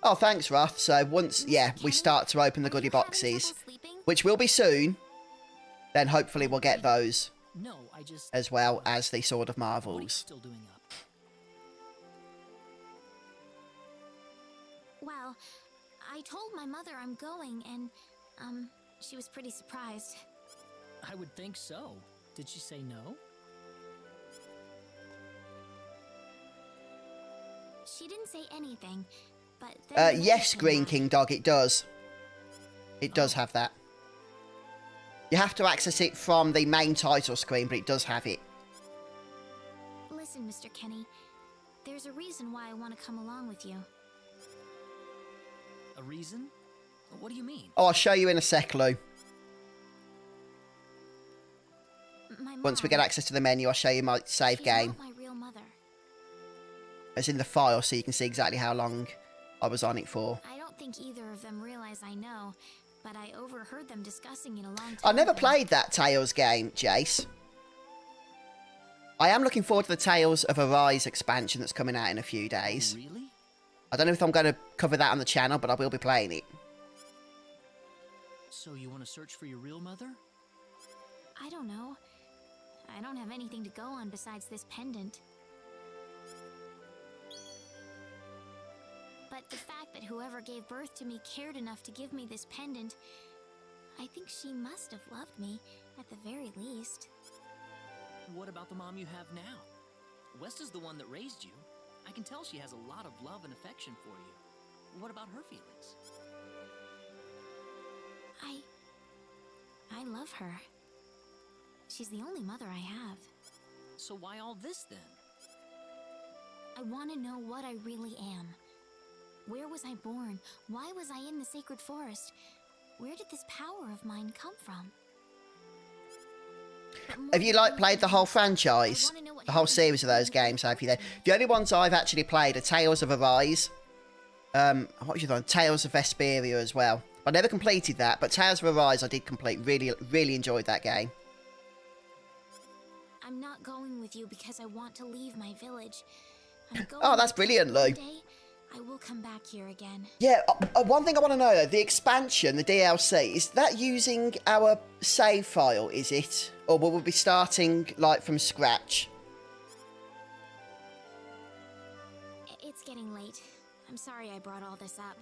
Oh, thanks, Roth. So once, yeah, we start to open the goodie boxes, which will be soon, then hopefully we'll get those, as well as the Sword of Marvels. Well, I told my mother I'm going, and, she was pretty surprised. I would think so. Did she say no? She didn't say anything, but then yes, Green King Dog, it does. It does have that. You have to access it from the main title screen, but it does have it. Listen, Mr. Kenny, there's a reason why I want to come along with you. A reason? What do you mean? Oh, I'll show you in a sec, Lou. Once we get access to the menu, I'll show you my save game. Not my real mother. It's in the file, so you can see exactly how long I was on it for. I don't think either of them realize I know, but I overheard them discussing it a long time I never ago. played that Tales game, Jace. I am looking forward to the Tales of Arise expansion that's coming out in a few days. Really? I don't know if I'm going to cover that on the channel, but I will be playing it. So you want to search for your real mother? I don't know. I don't have anything to go on besides this pendant. But the fact that whoever gave birth to me cared enough to give me this pendant, I think she must have loved me, at the very least. What about the mom you have now? West is the one that raised you. I can tell she has a lot of love and affection for you. What about her feelings? I love her. She's the only mother I have. So why all this then? I want to know what I really am. Where was I born? Why was I in the sacred forest? Where did this power of mine come from? Have you played the whole franchise? The whole series of those games, have you then? The only ones I've actually played are Tales of Arise. What was the other one? Tales of Vesperia as well. I never completed that, but Tales of Arise I did complete. Really, really enjoyed that game. I'm not going with you because I want to leave my village. I'm going Oh, that's brilliant, Lou. one day, I will come back here again. Yeah, one thing I want to know though, the expansion, the DLC, is that using our save file, is it? Or will we be starting, like, from scratch? It's getting late. I'm sorry I brought all this up.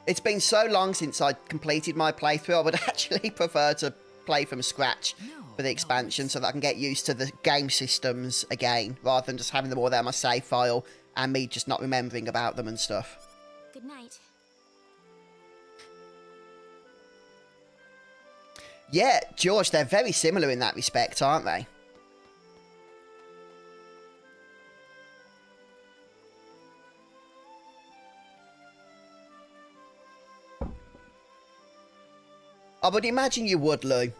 It's been so long since I completed my playthrough, I would actually prefer to play from scratch for the expansion so that I can get used to the game systems again, rather than just having them all there on my save file and me just not remembering about them and stuff. Good night. Yeah, George, they're very similar in that respect, aren't they? I would imagine you would, Lou.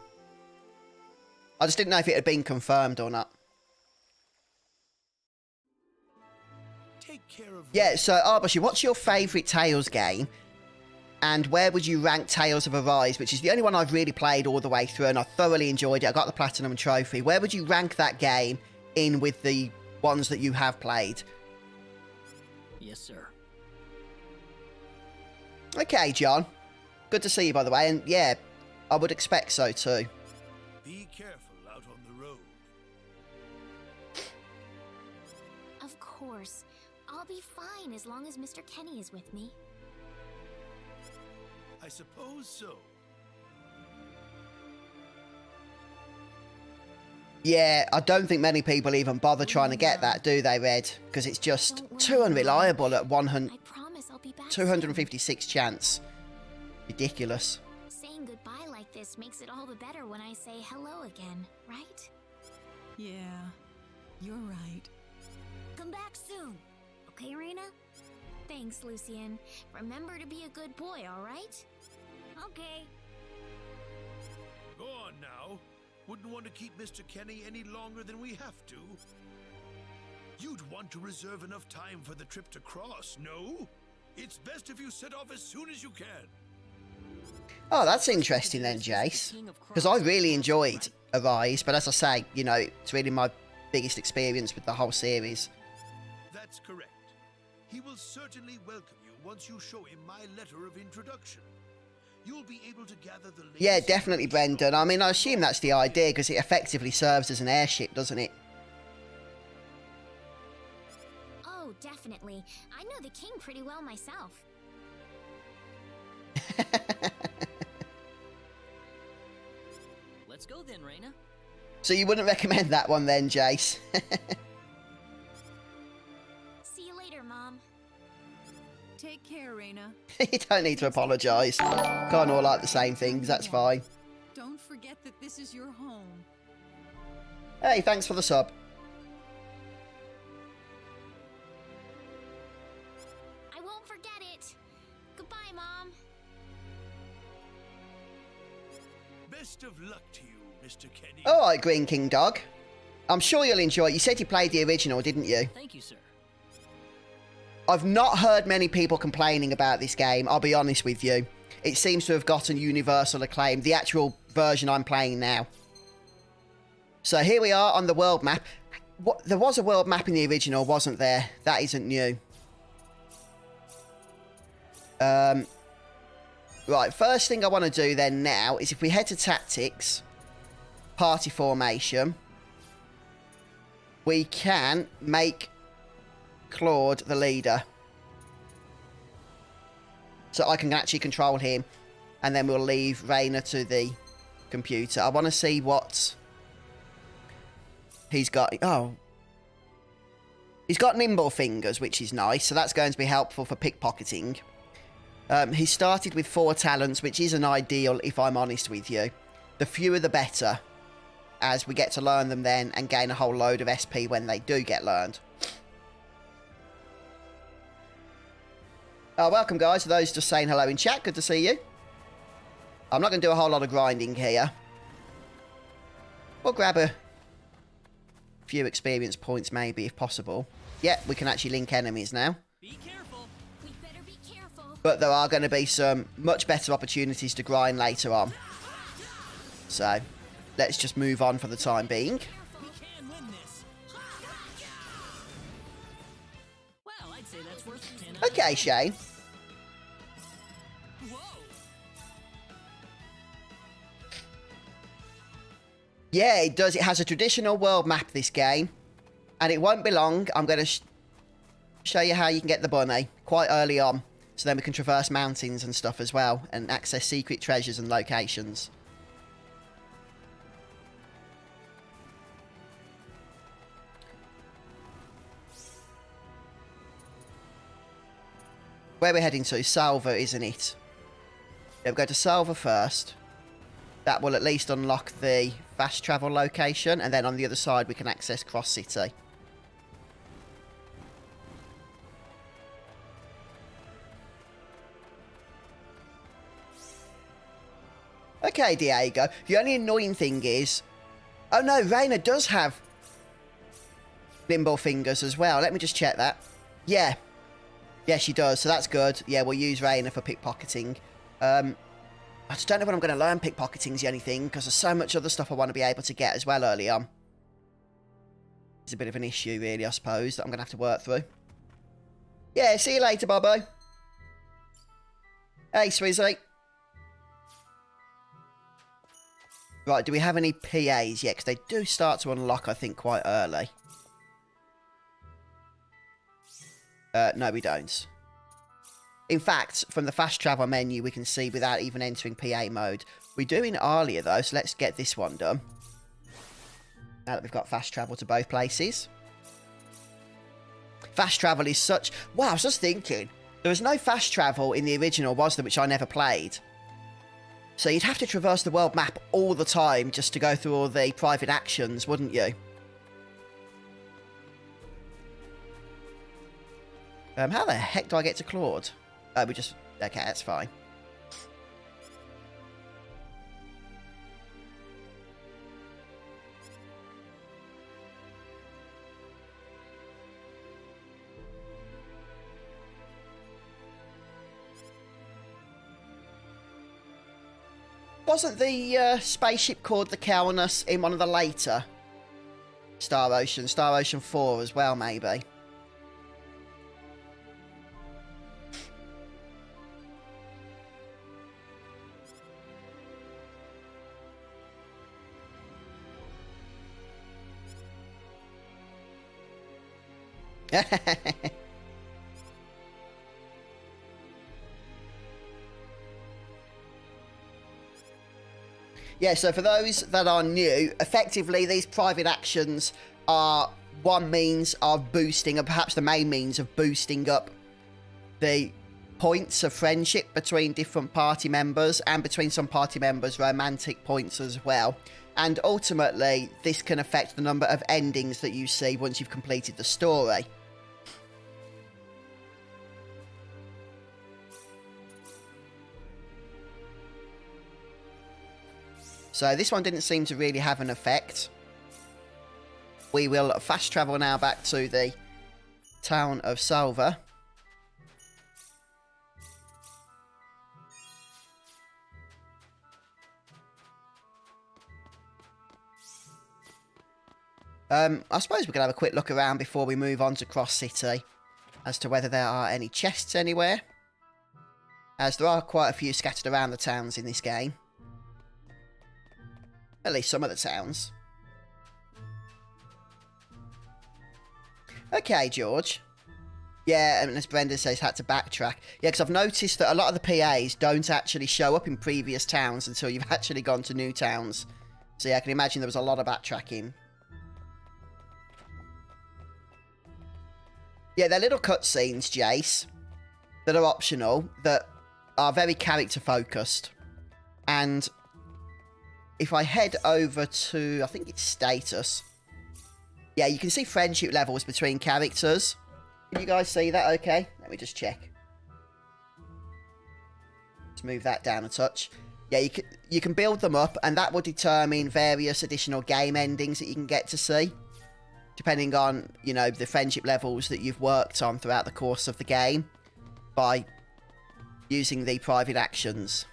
I just didn't know if it had been confirmed or not. Take care of Yeah, so, Arbushi, what's your favourite Tales game? And where would you rank Tales of Arise, which is the only one I've really played all the way through, and I thoroughly enjoyed it. I got the Platinum Trophy. Where would you rank that game in with the ones that you have played? Yes, sir. Okay, John. Good to see you, by the way. And, yeah, I would expect so too. Be careful out on the road. Of course. I'll be fine as long as Mr. Kenny is with me. I suppose so. Yeah, I don't think many people even bother trying to get that, do they, Red? Because it's just too unreliable at 100, I promise I'll be back 256 chance. Ridiculous. Saying goodbye like this makes it all the better when I say hello again, right? Yeah, you're right. Come back soon. Okay, Rena? Thanks, Lucien. Remember to be a good boy, all right? Okay. Go on now. Wouldn't want to keep Mr. Kenny any longer than we have to. You'd want to reserve enough time for the trip to Cross, no? It's best if you set off as soon as you can. Oh, that's interesting then, Jace. Because I really enjoyed Arise, but as I say, you know, it's really my biggest experience with the whole series. That's correct. He will certainly welcome you once you show him my letter of introduction. You'll be able to gather the latest. Yeah, definitely, Brendan. I mean, I assume that's the idea because it effectively serves as an airship, doesn't it? Oh, definitely. I know the king pretty well myself. Let's go then, Rena. So you wouldn't recommend that one then, Jace? See you later, Mom. Take care, Rena. You don't need to apologise. Can't all like the same things, that's fine. Don't forget that this is your home. Hey, thanks for the sub. I won't forget it. Goodbye, Mom. Best of luck to you, Mr. Kenny. Alright, Green King Dog. I'm sure you'll enjoy it. You said you played the original, didn't you? Thank you, sir. I've not heard many people complaining about this game, I'll be honest with you. It seems to have gotten universal acclaim, the actual version I'm playing now. So here we are on the world map. There was a world map in the original, wasn't there? That isn't new. Right, first thing I want to do then now is if we head to tactics, party formation, we can make Claude the leader. So I can actually control him, and then we'll leave Rena to the computer. I want to see what he's got. Oh, he's got nimble fingers, which is nice, so that's going to be helpful for pickpocketing. He started with 4 talents, which isn't ideal if I'm honest with you. The fewer the better, as we get to learn them then and gain a whole load of SP when they do get learned. Welcome, guys, to those just saying hello in chat. Good to see you. I'm not going to do a whole lot of grinding here. We'll grab a few experience points, maybe, if possible. Yeah, we can actually link enemies now. Be careful. We better be careful. But there are going to be some much better opportunities to grind later on. So, let's just move on for the time being. We can win this. Well, I'd say that's worth 10 out of Okay, 10. Shane. Whoa. Yeah, it does. It has a traditional world map, this game. And it won't be long. I'm going to show you how you can get the bunny quite early on. So then we can traverse mountains and stuff as well. And access secret treasures and locations. Where we're heading to? Salva, isn't it? Yeah, we'll go to Salva first. That will at least unlock the fast travel location, and then on the other side we can access Cross City. Okay, Diego. The only annoying thing is... Oh no, Rena does have nimble fingers as well. Let me just check that. Yeah. Yeah, she does, so that's good. Yeah, we'll use Rena for pickpocketing. I just don't know when I'm going to learn pickpocketing's the only thing, because there's so much other stuff I want to be able to get as well early on. It's a bit of an issue, really, I suppose, that I'm going to have to work through. Yeah, see you later, Bobo. Hey, Swizzy. Right, do we have any PAs yet? Because they do start to unlock, I think, quite early. No, we don't. In fact, from the fast travel menu, we can see without even entering PA mode. We do in Alia, though, so let's get this one done. Now that we've got fast travel to both places. Fast travel is such... Wow, I was just thinking. There was no fast travel in the original, was there, which I never played. So you'd have to traverse the world map all the time just to go through all the private actions, wouldn't you? How the heck do I get to Claude? Oh, we just... Okay, that's fine. Wasn't the spaceship called the Kelnus in one of the later Star Ocean 4 as well, maybe? Yeah, so for those that are new, effectively these private actions are one means of boosting, and perhaps the main means of boosting up the points of friendship between different party members, and between some party members, romantic points as well. And ultimately, this can affect the number of endings that you see once you've completed the story. So this one didn't seem to really have an effect. We will fast travel now back to the town of Salva. I suppose we could have a quick look around before we move on to Cross City as to whether there are any chests anywhere, as there are quite a few scattered around the towns in this game. At least some of the towns. Okay, George. Yeah, and as Brenda says, had to backtrack. Yeah, because I've noticed that a lot of the PAs don't actually show up in previous towns until you've actually gone to new towns. So yeah, I can imagine there was a lot of backtracking. Yeah, they're little cutscenes, Jace, that are optional, that are very character focused. And if I head over to, I think it's status. Yeah, you can see friendship levels between characters. Can you guys see that okay? Let me just check. Let's move that down a touch. Yeah, you can build them up, and that will determine various additional game endings that you can get to see, depending on, you know, the friendship levels that you've worked on throughout the course of the game by using the private actions.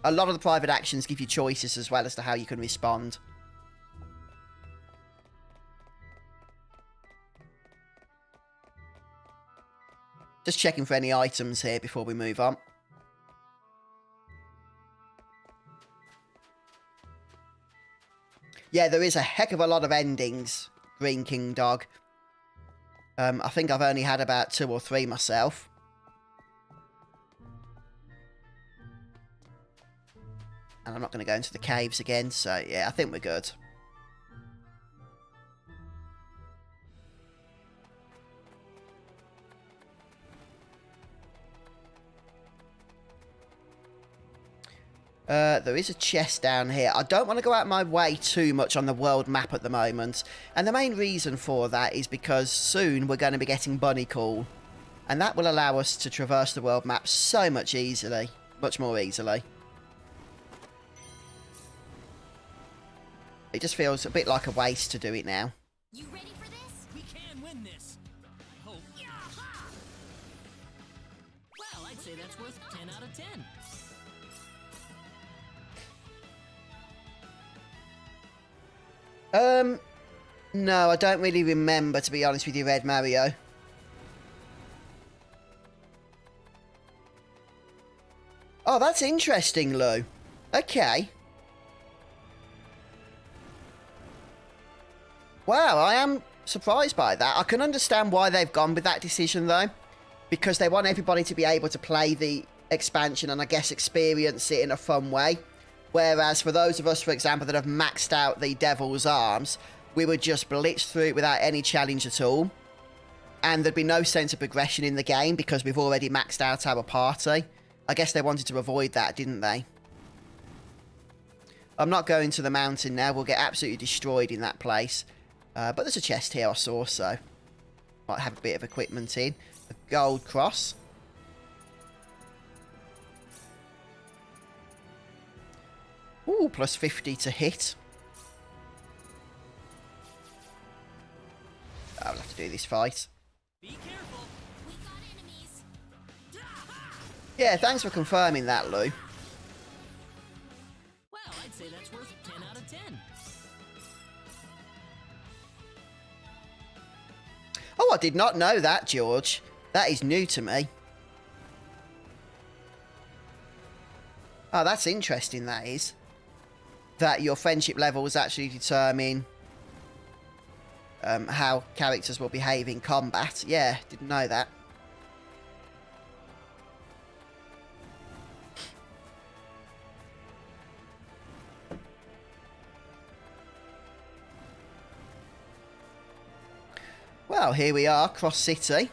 A lot of the private actions give you choices as well as to how you can respond. Just checking for any items here before we move on. Yeah, there is a heck of a lot of endings, Green King Dog. I think I've only had about 2 or 3 myself. And I'm not going to go into the caves again, so yeah, I think we're good. There is a chest down here. I don't want to go out my way too much on the world map at the moment. And the main reason for that is because soon we're going to be getting Bunny Call. And that will allow us to traverse the world map so much easily. Much more easily. It just feels a bit like a waste to do it now. You ready for this? We can win this. I hope. Well, I'd say that's worth 10 out of 10. No, I don't really remember, to be honest with you, Red Mario. Oh, that's interesting, Lou. Okay. Wow, I am surprised by that. I can understand why they've gone with that decision, though. Because they want everybody to be able to play the expansion and, I guess, experience it in a fun way. Whereas for those of us, for example, that have maxed out the Devil's Arms, we would just blitz through it without any challenge at all. And there'd be no sense of progression in the game because we've already maxed out our party. I guess they wanted to avoid that, didn't they? I'm not going to the mountain now. We'll get absolutely destroyed in that place. But there's a chest here I saw, so might have a bit of equipment in. A gold cross. Ooh, plus 50 to hit. I'll have to do this fight. Be careful. We got enemies. Yeah, thanks for confirming that, Lou. Well, I'd say that's worth 10 out of 10. Oh, I did not know that, George. That is new to me. Oh, that's interesting, that is. That your friendship levels actually determine how characters will behave in combat. Yeah, didn't know that. Well, here we are, Cross City.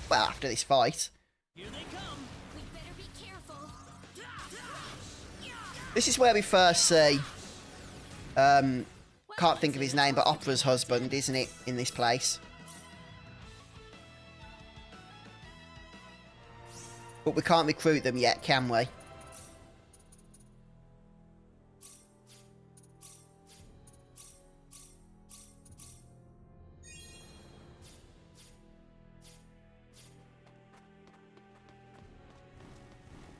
Well, after this fight. Here they come. We better be careful. This is where we first see, can't think of his name, but Opera's husband, isn't it, in this place? But we can't recruit them yet, can we?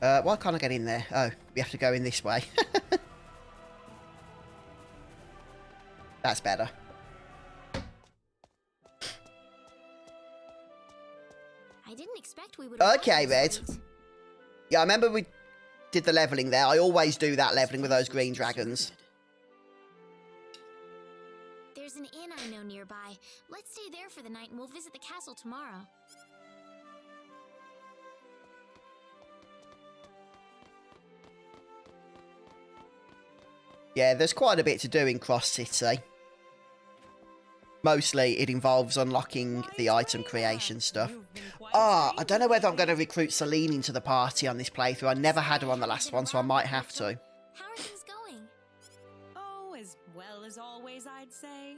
Why can't I get in there? Oh, we have to go in this way. That's better. I didn't expect we would. Okay, Red. Yeah, I remember we did the leveling there. I always do that leveling with those green dragons. There's an inn I know nearby. Let's stay there for the night and we'll visit the castle tomorrow. Yeah, there's quite a bit to do in Cross City. Mostly it involves unlocking the item creation stuff. Ah, I don't know whether I'm going to recruit Celine into the party on this playthrough. I never had her on the last one, so I might have to. How are things going? Oh, as well as always, I'd say.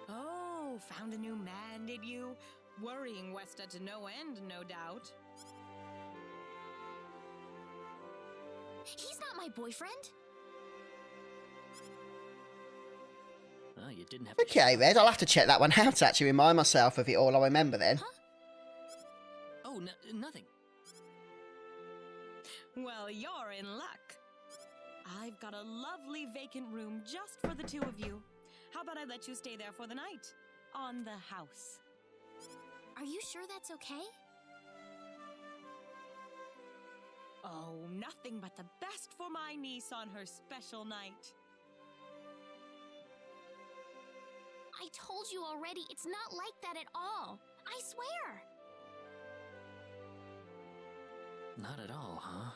Oh, found a new man, did you? Worrying Westa to no end, no doubt. He's not my boyfriend. Well, you didn't have to Okay, Red, I'll have to check that one out to actually remind myself of it all I remember then. Huh? Oh, nothing. Well, you're in luck. I've got a lovely vacant room just for the two of you. How about I let you stay there for the night? On the house. Are you sure that's okay? Oh, nothing but the best for my niece on her special night. I told you already, it's not like that at all. I swear. Not at all, huh?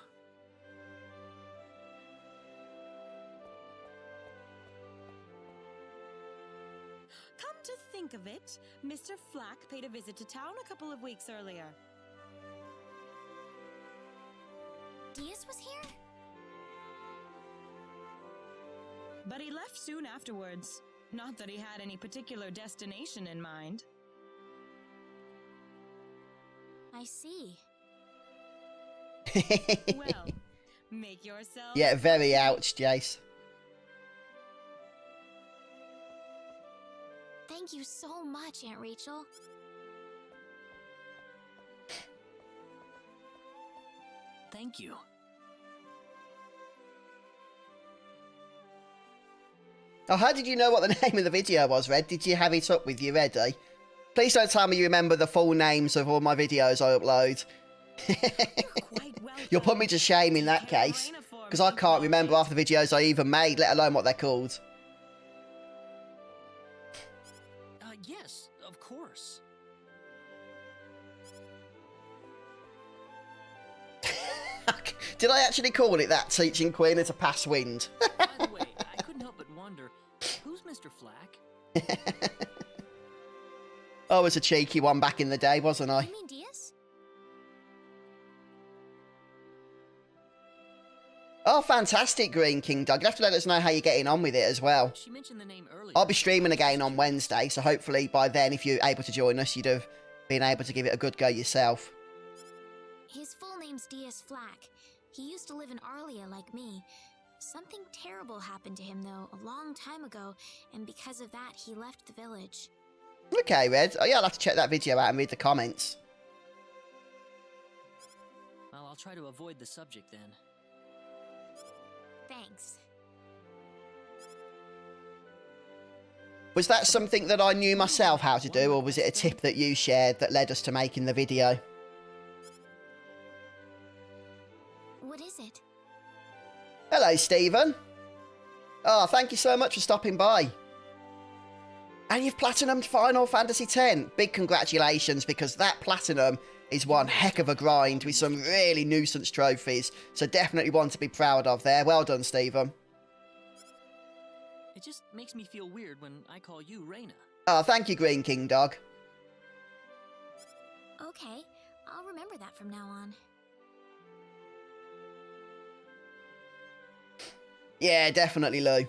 Come to think of it, Mr. Flack paid a visit to town a couple of weeks earlier. Diaz was here? But he left soon afterwards. Not that he had any particular destination in mind. I see. Well, make yourself... Yeah, very ouch, Jace. Thank you so much, Aunt Rachel. Thank you. Oh, how did you know what the name of the video was, Red? Did you have it up with you ready? Please don't tell me you remember the full names of all my videos I upload. Quite welcome. You'll put me to shame in that case, because I can't remember half the videos I even made, let alone what they're called. Yes, of course. Did I actually call it that, teaching Queen to pass wind? By the way, I couldn't help but wonder, who's Mr. Flack? I was a cheeky one back in the day, wasn't I? You mean Diaz? Oh, fantastic, Green King Dog. You'll have to let us know how you're getting on with it as well. She mentioned the name earlier. I'll be streaming again on Wednesday, so hopefully by then, if you're able to join us, you'd have been able to give it a good go yourself. His full name's Diaz Flack. He used to live in Arlia like me. Something terrible happened to him, though, a long time ago, and because of that, he left the village. Okay, Red. Oh, yeah, I'll have to check that video out and read the comments. Well, I'll try to avoid the subject then. Thanks. Was that something that I knew myself how to do, or was it a tip that you shared that led us to making the video? What is it? Hello, Stephen. Oh, thank you so much for stopping by. And you've platinumed Final Fantasy X. Big congratulations, because that platinum is one heck of a grind with some really nuisance trophies. So definitely one to be proud of there. Well done, Stephen. It just makes me feel weird when I call you Rena. Oh, thank you, Green King Dog. Okay, I'll remember that from now on. Yeah, definitely, Lou.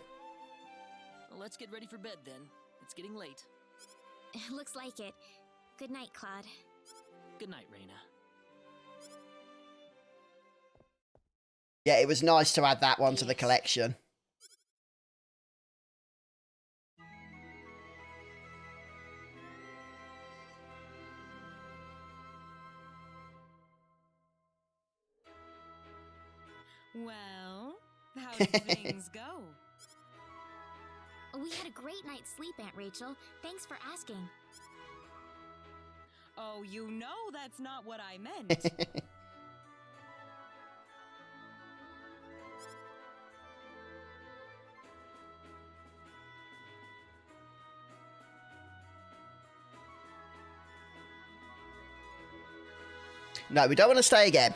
Well, let's get ready for bed then. It's getting late. Looks like it. Good night, Claude. Good night, Rena. Yeah, it was nice to add that one to the collection. Well, how did things go? We had a great night's sleep, Aunt Rachel. Thanks for asking. Oh, you know that's not what I meant. No, we don't want to stay again.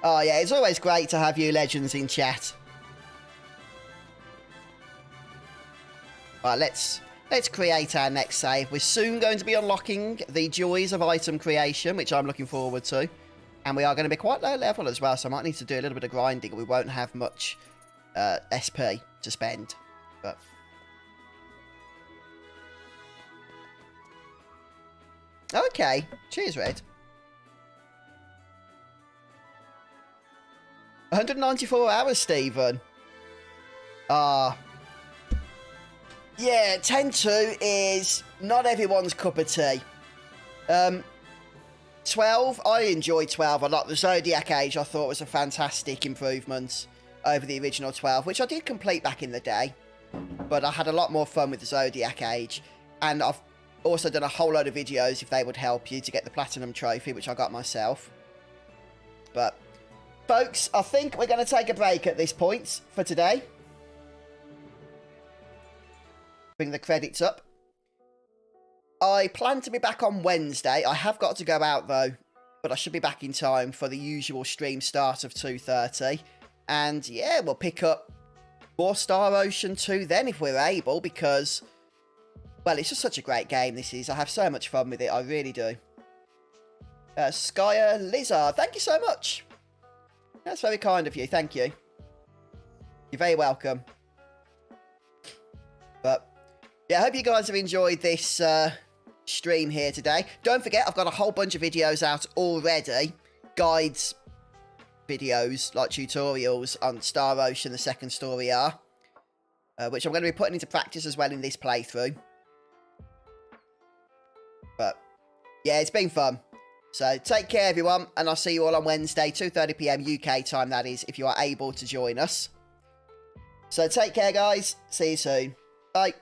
Oh yeah, it's always great to have you legends in chat. Right, let's create our next save. We're soon going to be unlocking the joys of item creation, which I'm looking forward to. And we are going to be quite low level as well, so I might need to do a little bit of grinding. We won't have much SP to spend. But okay, cheers, Red. 194 hours, Stephen. Yeah, 10-2 is not everyone's cup of tea. 12, I enjoyed 12 a lot. The Zodiac Age I thought was a fantastic improvement over the original 12, which I did complete back in the day. But I had a lot more fun with the Zodiac Age. And I've also done a whole load of videos, if they would help you, to get the Platinum Trophy, which I got myself. But folks, I think we're going to take a break at this point for today. Bring the credits up. I plan to be back on Wednesday. I have got to go out though, but I should be back in time for the usual stream start of 2:30. And yeah, we'll pick up more Star Ocean 2 then if we're able, because, well, it's just such a great game this is. I have so much fun with it, I really do. Skyer Lizard, thank you so much. That's very kind of you, thank you. You're very welcome. But yeah, I hope you guys have enjoyed this stream here today. Don't forget, I've got a whole bunch of videos out already. Guides, videos, like tutorials on Star Ocean, the second story R. Which I'm going to be putting into practice as well in this playthrough. But yeah, it's been fun. So take care, everyone, and I'll see you all on Wednesday, 2:30 PM UK time, that is, if you are able to join us. So take care, guys. See you soon. Bye.